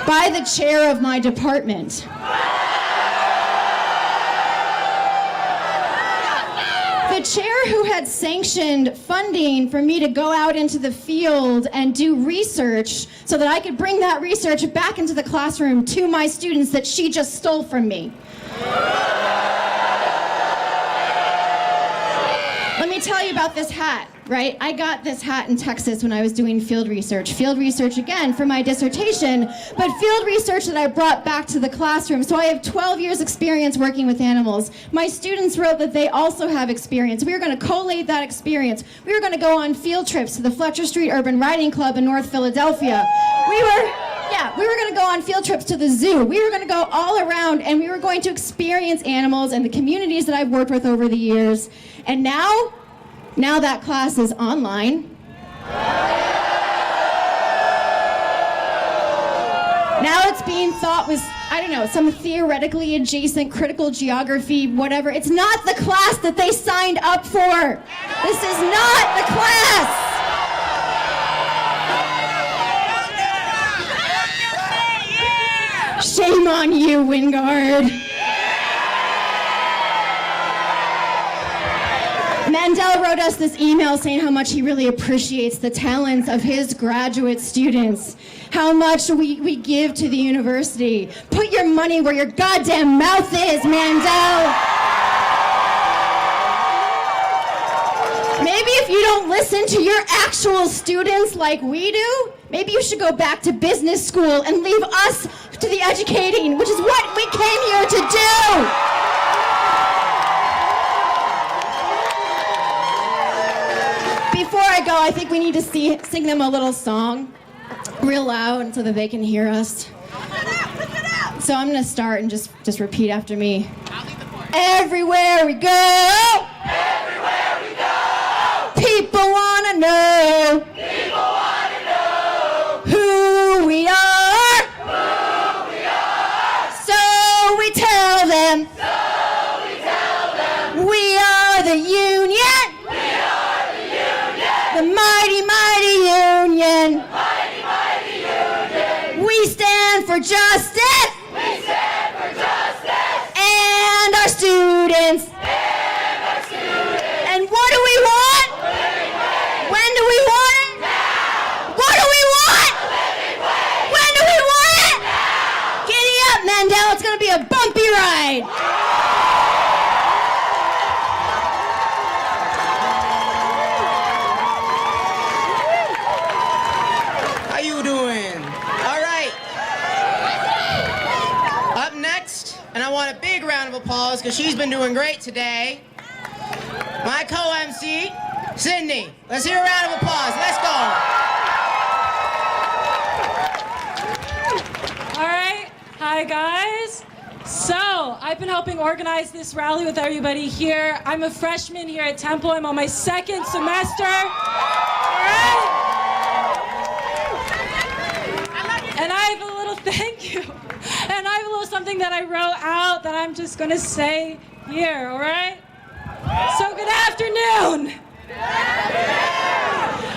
By the chair of my department. The chair who had sanctioned funding for me to go out into the field and do research so that I could bring that research back into the classroom to my students that she just stole from me. Let me tell you about this hat, right? I got this hat in Texas when I was doing field research. Field research, again, for my dissertation, but field research that I brought back to the classroom. So I have 12 years experience working with animals. My students wrote that they also have experience. We were going to collate that experience. We were going to go on field trips to the Fletcher Street Urban Riding Club in North Philadelphia. We were going to go on field trips to the zoo. We were going to go all around, and we were going to experience animals and the communities that I've worked with over the years. And now that class is online. Now it's being thought was, I don't know, some theoretically adjacent critical geography, whatever. It's not the class that they signed up for. This is not the class. Shame on you, Wingard. Mandel wrote us this email saying how much he really appreciates the talents of his graduate students, how much we give to the university. Put your money where your goddamn mouth is, Mandel. Maybe if you don't listen to your actual students like we do, maybe you should go back to business school and leave us to the educating, which is what we came here to do. Before I go, I think we need to sing them a little song real loud so that they can hear us. So I'm going to start and just repeat after me. Everywhere we go, people want to know, who we are. So we tell them, we are the union, the mighty, mighty union. We stand for justice, and our students. And what do we want? When do we want it? What do we want? When do we want it? Giddy up, Mandel. It's going to be a bumpy ride. round of applause because she's been doing great today. My co-MC, Sydney. Let's hear a round of applause. Let's go. All right. Hi, guys. So, I've been helping organize this rally with everybody here. I'm a freshman here at Temple. I'm on my second semester. All right. And I have a little thank you. And I have a little something that I wrote out that I'm just going to say here, all right? So, good afternoon.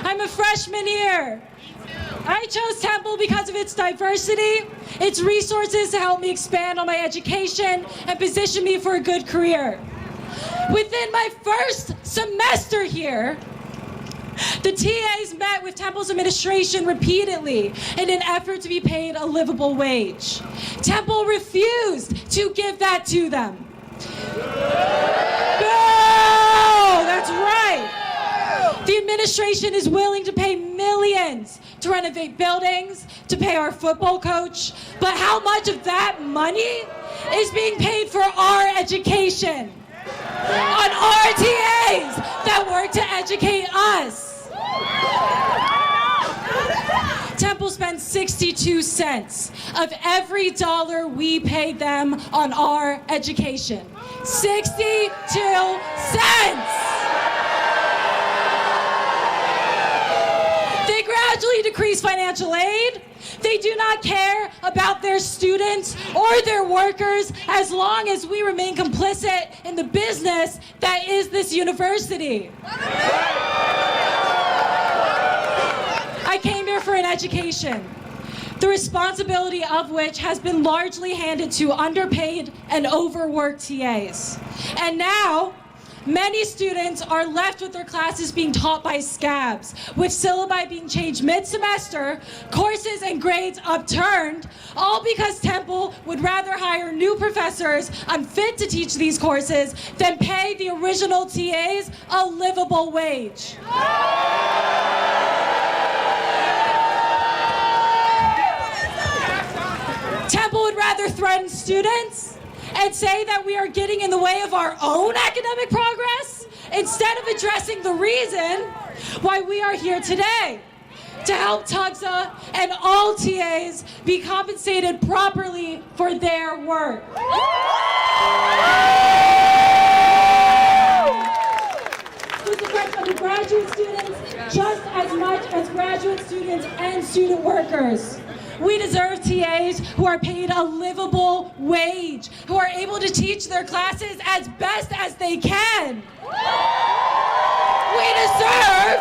I'm a freshman here. I chose Temple because of its diversity, its resources to help me expand on my education and position me for a good career. Within my first semester here, the TAs met with Temple's administration repeatedly in an effort to be paid a livable wage. Temple refused to give that to them. No, that's right. The administration is willing to pay millions to renovate buildings, to pay our football coach, but how much of that money is being paid for our education? On our TAs that work to educate us. Temple spends 62 cents of every dollar we pay them on our education. 62 cents! They gradually decrease financial aid. They do not care about their students or their workers as long as we remain complicit in the business that is this university. I came here for an education, the responsibility of which has been largely handed to underpaid and overworked TAs. And now, many students are left with their classes being taught by scabs, with syllabi being changed mid-semester, courses and grades upturned, all because Temple would rather hire new professors unfit to teach these courses than pay the original TAs a livable wage. Temple would rather threaten students and say that we are getting in the way of our own academic progress instead of addressing the reason why we are here today, to help TUGSA and all TAs be compensated properly for their work. This affects undergraduate students just as much as graduate students and student workers. We deserve TAs who are paid a livable wage, who are able to teach their classes as best as they can. We deserve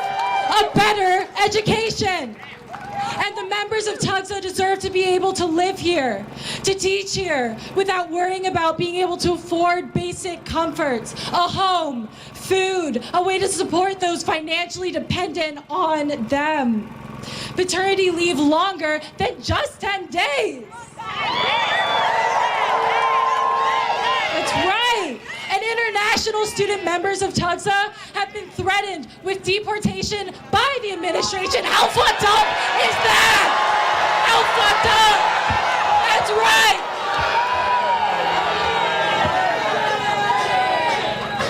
a better education. And the members of TUGSA deserve to be able to live here, to teach here, without worrying about being able to afford basic comforts, a home, food, a way to support those financially dependent on them. Paternity leave longer than just 10 days. That's right. And international student members of TUGSA have been threatened with deportation by the administration. How fucked up is that? How fucked up? That's right.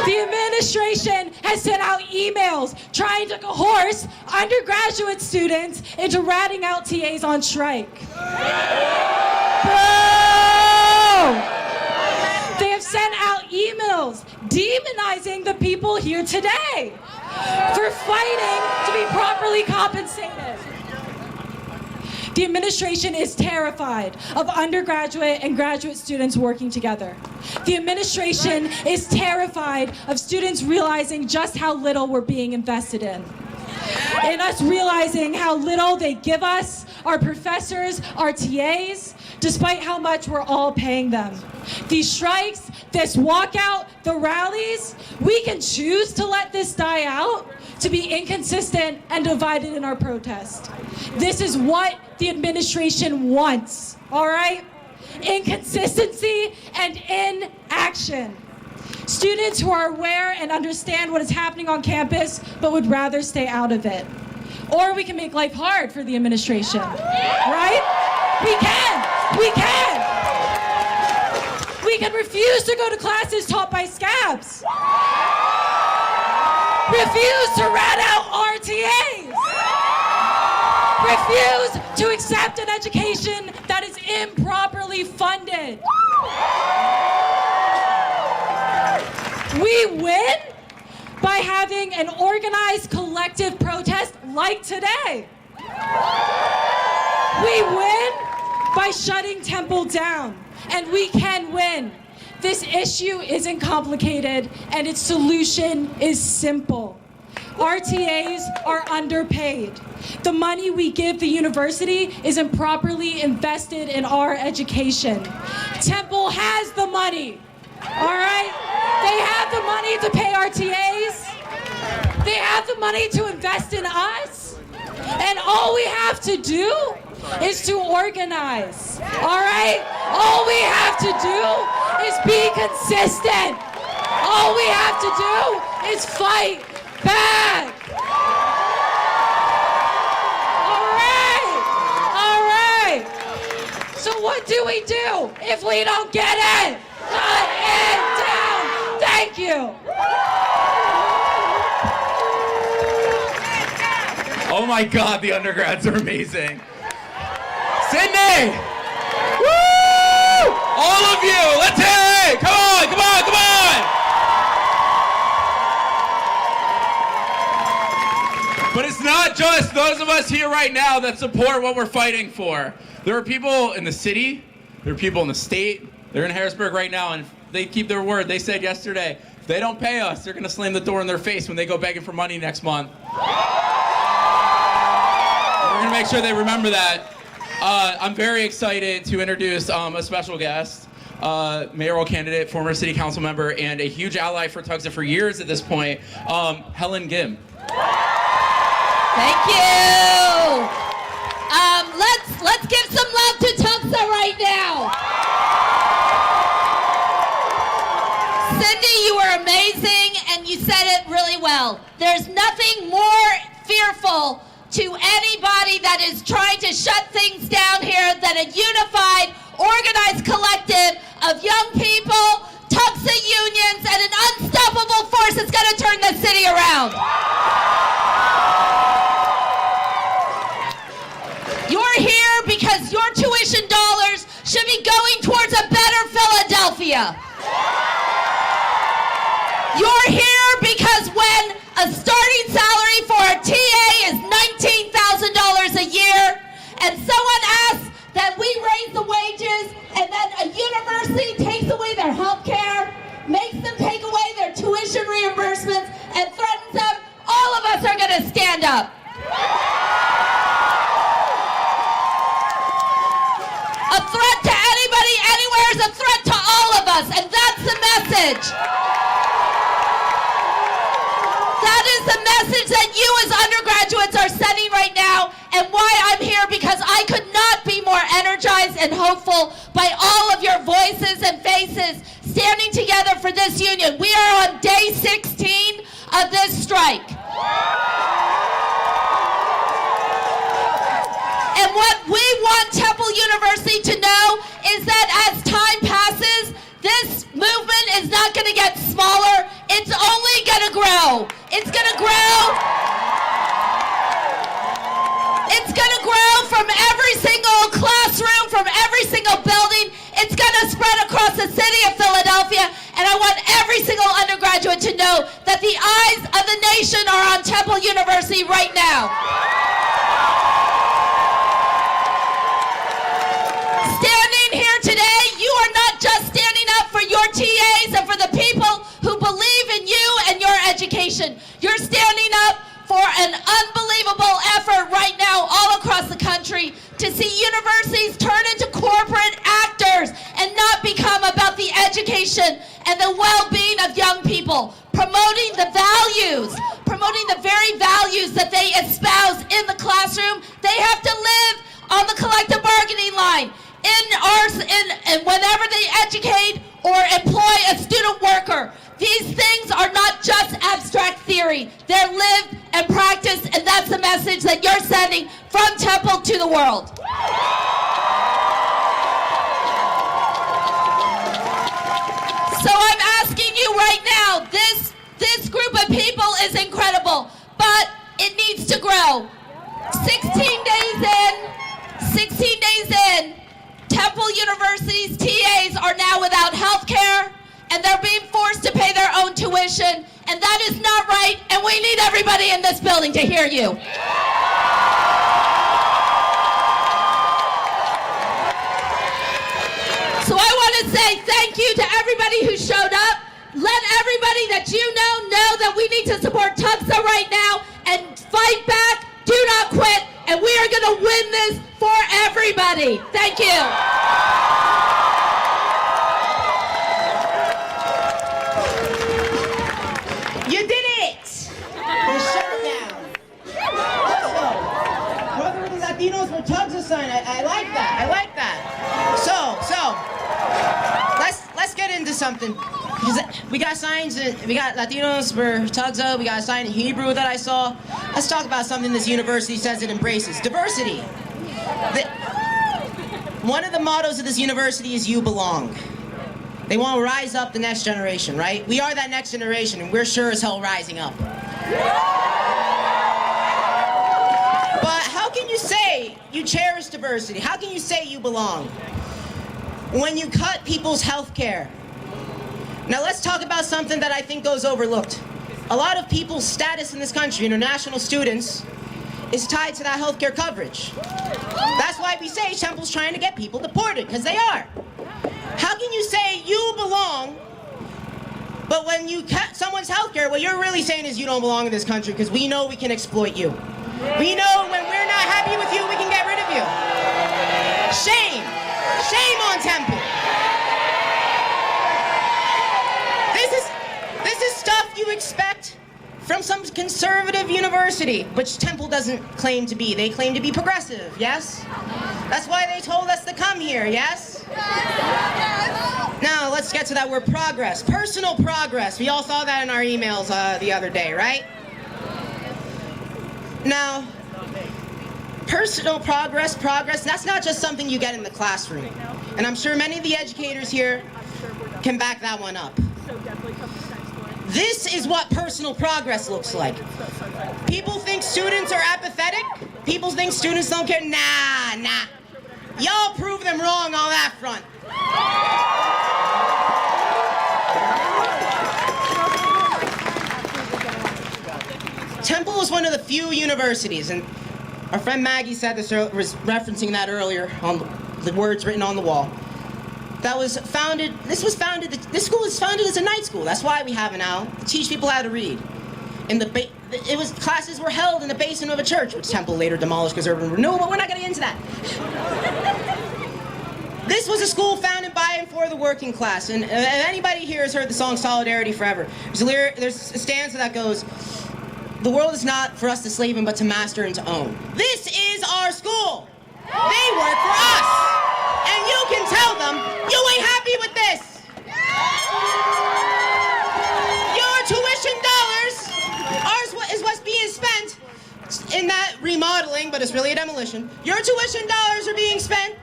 The administration has sent out emails trying to coerce undergraduate students into ratting out TAs on strike. Boo! They have sent out emails demonizing the people here today for fighting to be properly compensated. The administration is terrified of undergraduate and graduate students working together. The administration is terrified of students realizing just how little we're being invested in. And us realizing how little they give us, our professors, our TAs, despite how much we're all paying them. These strikes, this walkout, the rallies, we can choose to let this die out, to be inconsistent and divided in our protest. This is what the administration wants, all right? Inconsistency and inaction. Students who are aware and understand what is happening on campus, but would rather stay out of it. Or we can make life hard for the administration, right? We can. can refuse to go to classes taught by scabs. Refuse to rat out RTAs. Refuse to accept an education that is improperly funded. We win by having an organized collective protest like today. We win by shutting Temple down, and we can win. This issue isn't complicated, and its solution is simple. RTAs are underpaid. The money we give the university isn't properly invested in our education. Temple has the money, all right? They have the money to pay RTAs. They have the money to invest in us. And all we have to do is to organize, all right? All we have to do is be consistent. All we have to do is fight back. All right. So what do we do if we don't get it? Shut it down. Thank you. Oh my God, the undergrads are amazing. Sydney! Woo! All of you, let's hit it! Come on, come on, come on! But it's not just those of us here right now that support what we're fighting for. There are people in the city, there are people in the state, they're in Harrisburg right now, and if they keep their word. They said yesterday, if they don't pay us, they're gonna slam the door in their face when they go begging for money next month. We're gonna make sure they remember that. I'm very excited to introduce a special guest, mayoral candidate, former city council member, and a huge ally for TUGSA for years at this point, Helen Gim. Thank you. Let's give some love to TUGSA right now. Cindy, you were amazing, and you said it really well. There's nothing more fearful to anybody that is trying to shut things down here than a unified, organized collective of young people, TUGSA unions, and an unstoppable force that's going to turn the city around. You're here because your tuition dollars should be going towards a better Philadelphia. You're here because when a starting salary for a TA is $19,000 a year, and someone asks that we raise the wages, and then a university takes away their health care, makes them take away their tuition reimbursements, and threatens them, all of us are going to stand up. A threat to anybody, anywhere is a threat to all of us, and that's the message. That is the message that you as undergraduates are sending right now, and why I'm here, because I could not be more energized and hopeful by all of your voices and faces standing together for this union. We are on day 16 of this strike. And what we want Temple University to know is that as time passes, this movement is not going to get smaller. It's only going to grow. It's going to grow. It's going to grow from every single classroom, from every single building. It's going to spread across the city of Philadelphia. And I want every single undergraduate to know that the eyes of the nation are on Temple University right now. Standing here today, you are not just standing up for your TAs and for the people who believe in you and your education. You're standing up for an unbelievable effort right now all across the country to see universities turn into corporate actors and not become about the education and the well-being of young people, promoting the values, promoting the very values that they espouse in the classroom. They have to live on the collective bargaining line. And whenever they educate or employ a student worker, these things are not just abstract theory. They're lived and practiced, and that's the message that you're sending from Temple to the world. So I'm asking you right now, this group of people is incredible, but it needs to grow. 16 days in, Temple University's TAs are now without health care, and they're being forced to pay their own tuition, and that is not right, and we need everybody in this building to hear you. So I want to say thank you to everybody who showed up. Let everybody that you know that we need to support TUGSA right now and fight back, do not quit, and we are going to win this for everybody. Thank you. You did it! You shut it down. Let's go. Brotherly Latinos for TUGSA sign. I like that. I like that. So let's get into something. We got signs, we got Latinos for TUGSA, we got a sign in Hebrew that I saw. Let's talk about something this university says it embraces. Diversity. One of the mottos of this university is you belong. They want to rise up the next generation, right? We are that next generation, and we're sure as hell rising up. But how can you say you cherish diversity? How can you say you belong when you cut people's health care? Now let's talk about something that I think goes overlooked. A lot of people's status in this country, international students, is tied to that healthcare coverage. That's why we say Temple's trying to get people deported, because they are. How can you say you belong, but when you cut someone's healthcare, what you're really saying is you don't belong in this country, because we know we can exploit you. We know when we're not happy with you, we can get rid of you. Shame. Shame on Temple. This is stuff you expect from some conservative university, which Temple doesn't claim to be. They claim to be progressive, yes? That's why they told us to come here, yes? Now, let's get to that word progress. Personal progress. We all saw that in our emails the other day, right? Now, personal progress, that's not just something you get in the classroom. And I'm sure many of the educators here can back that one up. This is what personal progress looks like. People think students are apathetic. People think students don't care. Nah. Y'all prove them wrong on that front. Temple is one of the few universities, and our friend Maggie said this, was referencing that earlier on the words written on the wall. This school was founded as a night school. That's why we have it now, to teach people how to read. Classes were held in the basement of a church, which Temple later demolished because urban renewal, but we're not getting into that. This was a school founded by and for the working class, and anybody here has heard the song Solidarity Forever. There's a stanza that goes, the world is not for us to slave in, but to master and to own. This is our school. They work for us. And you can tell them, you ain't happy with this. Your tuition dollars is what's being spent in that remodeling, but it's really a demolition. Your tuition dollars are being spent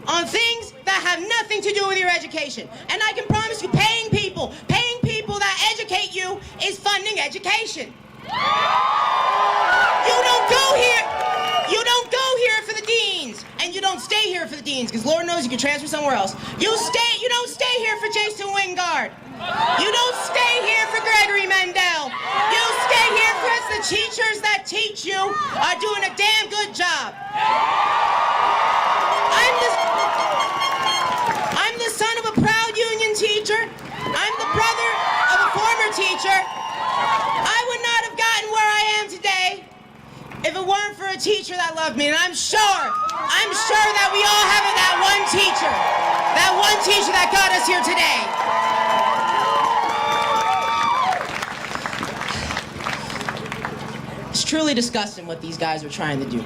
on things that have nothing to do with your education. And I can promise you, paying people that educate you is funding education. You don't go here for the deans, and you don't stay here for the deans, because Lord knows you can transfer somewhere else. You don't stay here for Jason Wingard. You don't stay here for Gregory Mendel. You stay here because the teachers that teach you are doing a damn good job. I'm the son of a proud union teacher. I'm the brother of a former teacher. I would not have gotten where I am today if it weren't for a teacher that loved me. And I'm sure that we all have that one teacher that got us here today. It's truly disgusting what these guys are trying to do.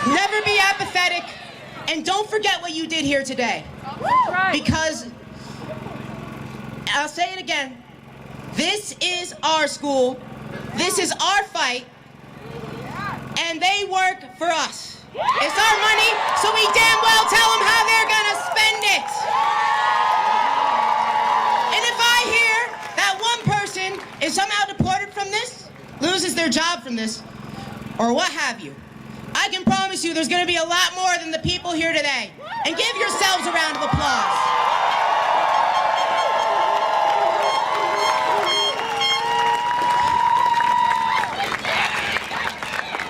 Never be apathetic, and don't forget what you did here today. Because, I'll say it again, this is our school, this is our fight, and they work for us. It's our money, so we damn well tell them how they're gonna spend it. And if is somehow deported from this, loses their job from this, or what have you, I can promise you there's going to be a lot more than the people here today. And give yourselves a round of applause.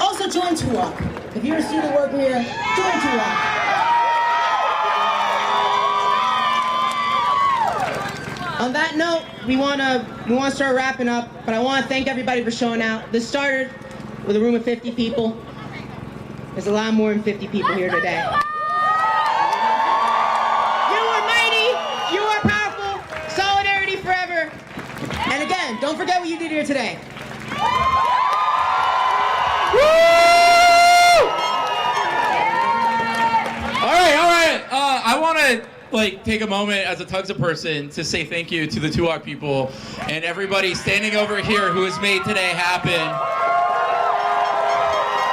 Also join TUGSA. If you're a student worker here, join TUGSA. On that note, we want to start wrapping up, but I want to thank everybody for showing out. This started with a room of 50 people. There's a lot more than 50 people here today. You are mighty, you are powerful, solidarity forever. And again, don't forget what you did here today. All right. I want to take a moment as a TUGSA person to say thank you to the TUGSA people and everybody standing over here who has made today happen.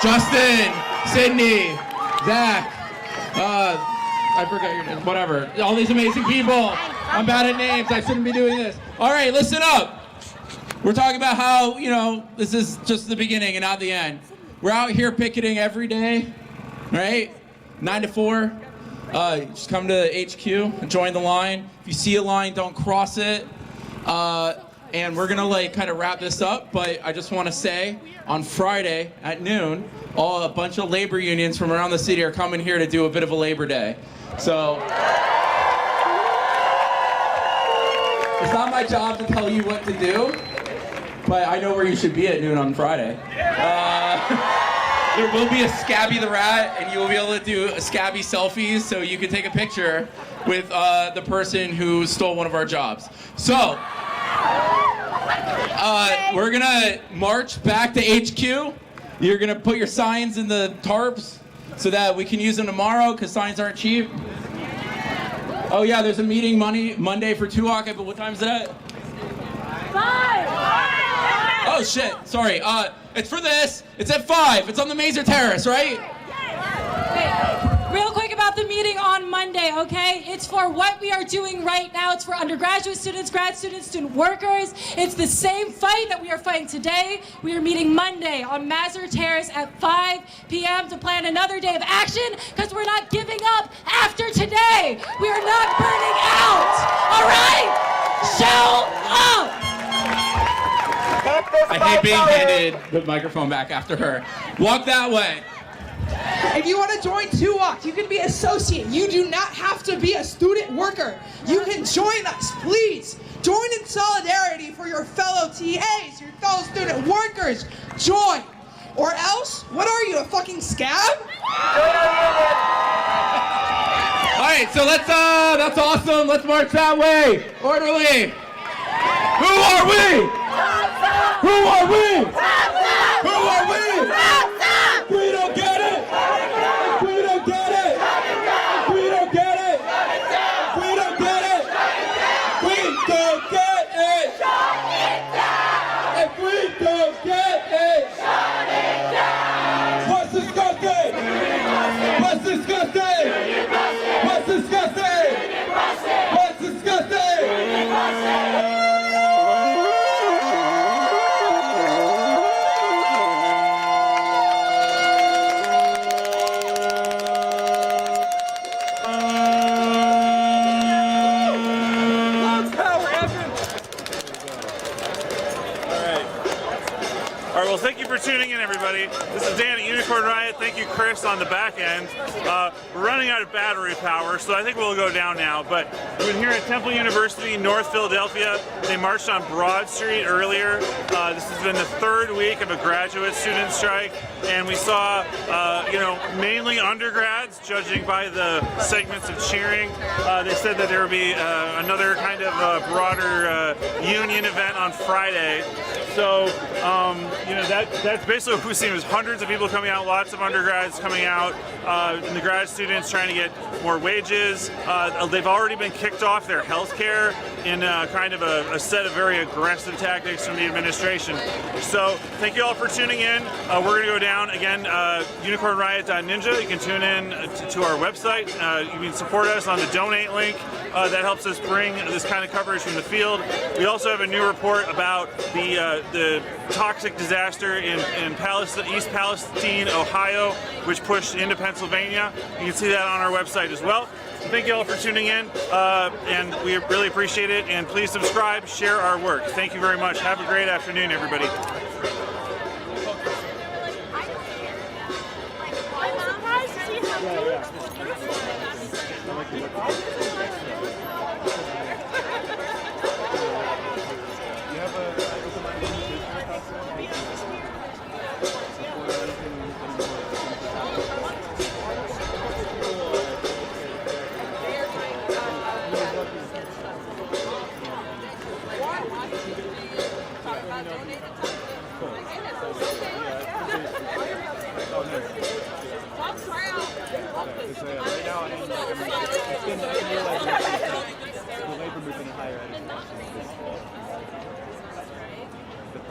Justin, Sydney, Zach, I forget your name, whatever. All these amazing people. I'm bad at names. I shouldn't be doing this. All right, listen up. We're talking about how, this is just the beginning and not the end. We're out here picketing every day, right? 9 to 4. Just come to HQ and join the line. If you see a line, don't cross it. And we're gonna kind of wrap this up, but I just want to say on Friday at noon, a bunch of labor unions from around the city are coming here to do a bit of a Labor Day. So it's not my job to tell you what to do, but I know where you should be at noon on Friday. There will be a Scabby the Rat, and you will be able to do Scabby selfies so you can take a picture with the person who stole one of our jobs. So we're gonna march back to HQ. You're gonna put your signs in the tarps so that we can use them tomorrow because signs aren't cheap. Oh yeah, there's a meeting Monday for TUGSA, but what time is it at? 5. Oh shit, sorry. It's for this. It's at 5. It's on the Mazer Terrace, right? Real quick about the meeting on Monday, okay? It's for what we are doing right now. It's for undergraduate students, grad students, student workers. It's the same fight that we are fighting today. We are meeting Monday on Mazer Terrace at 5 p.m. to plan another day of action because we're not giving up after today. We are not burning out. All right? Show up. I hate being handed the microphone back after her. Walk that way. If you want to join TUGSA, you can be associate. You do not have to be a student worker. You can join us, please. Join in solidarity for your fellow TAs, your fellow student workers. Join. Or else, what are you, a fucking scab? All right, so that's awesome. Let's march that way. Orderly. Who are we? Who are we? Who are we? We don't get it. We don't get it. We don't get it. We don't get it. We don't get it. If we don't get it, what's disgusting? What's disgusting? What's disgusting? What's disgusting? Well, thank you for tuning in, everybody. This is Dan at Unicorn Riot. Thank you, Chris, on the back end. We're running out of battery power, so I think we'll go down now. But we've been here at Temple University, North Philadelphia. They marched on Broad Street earlier. This has been the 3rd week of a graduate student strike, and we saw, mainly undergrads, judging by the segments of cheering. They said that there would be another kind of broader union event on Friday. So, that's basically what we've seen. Was hundreds of people coming out, lots of undergrads coming out, and the grad students trying to get more wages. They've already been kicked off their health care. in kind of a set of very aggressive tactics from the administration. So thank you all for tuning in. We're going to go down again, unicornriot.ninja. You can tune in to our website. You can support us on the donate link. That helps us bring this kind of coverage from the field. We also have a new report about the toxic disaster in East Palestine, Ohio, which pushed into Pennsylvania. You can see that on our website as well. Thank you all for tuning in, and we really appreciate it. And please subscribe, share our work. Thank you very much. Have a great afternoon, everybody.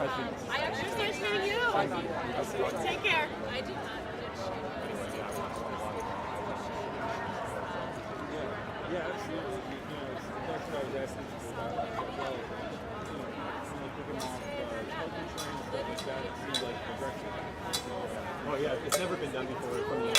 I actually started you. Take care. I do not. Yeah, absolutely. That's what I was asking about. Picking off health insurance, stuff like that. It seems like progression. Oh yeah, it's never been done before from the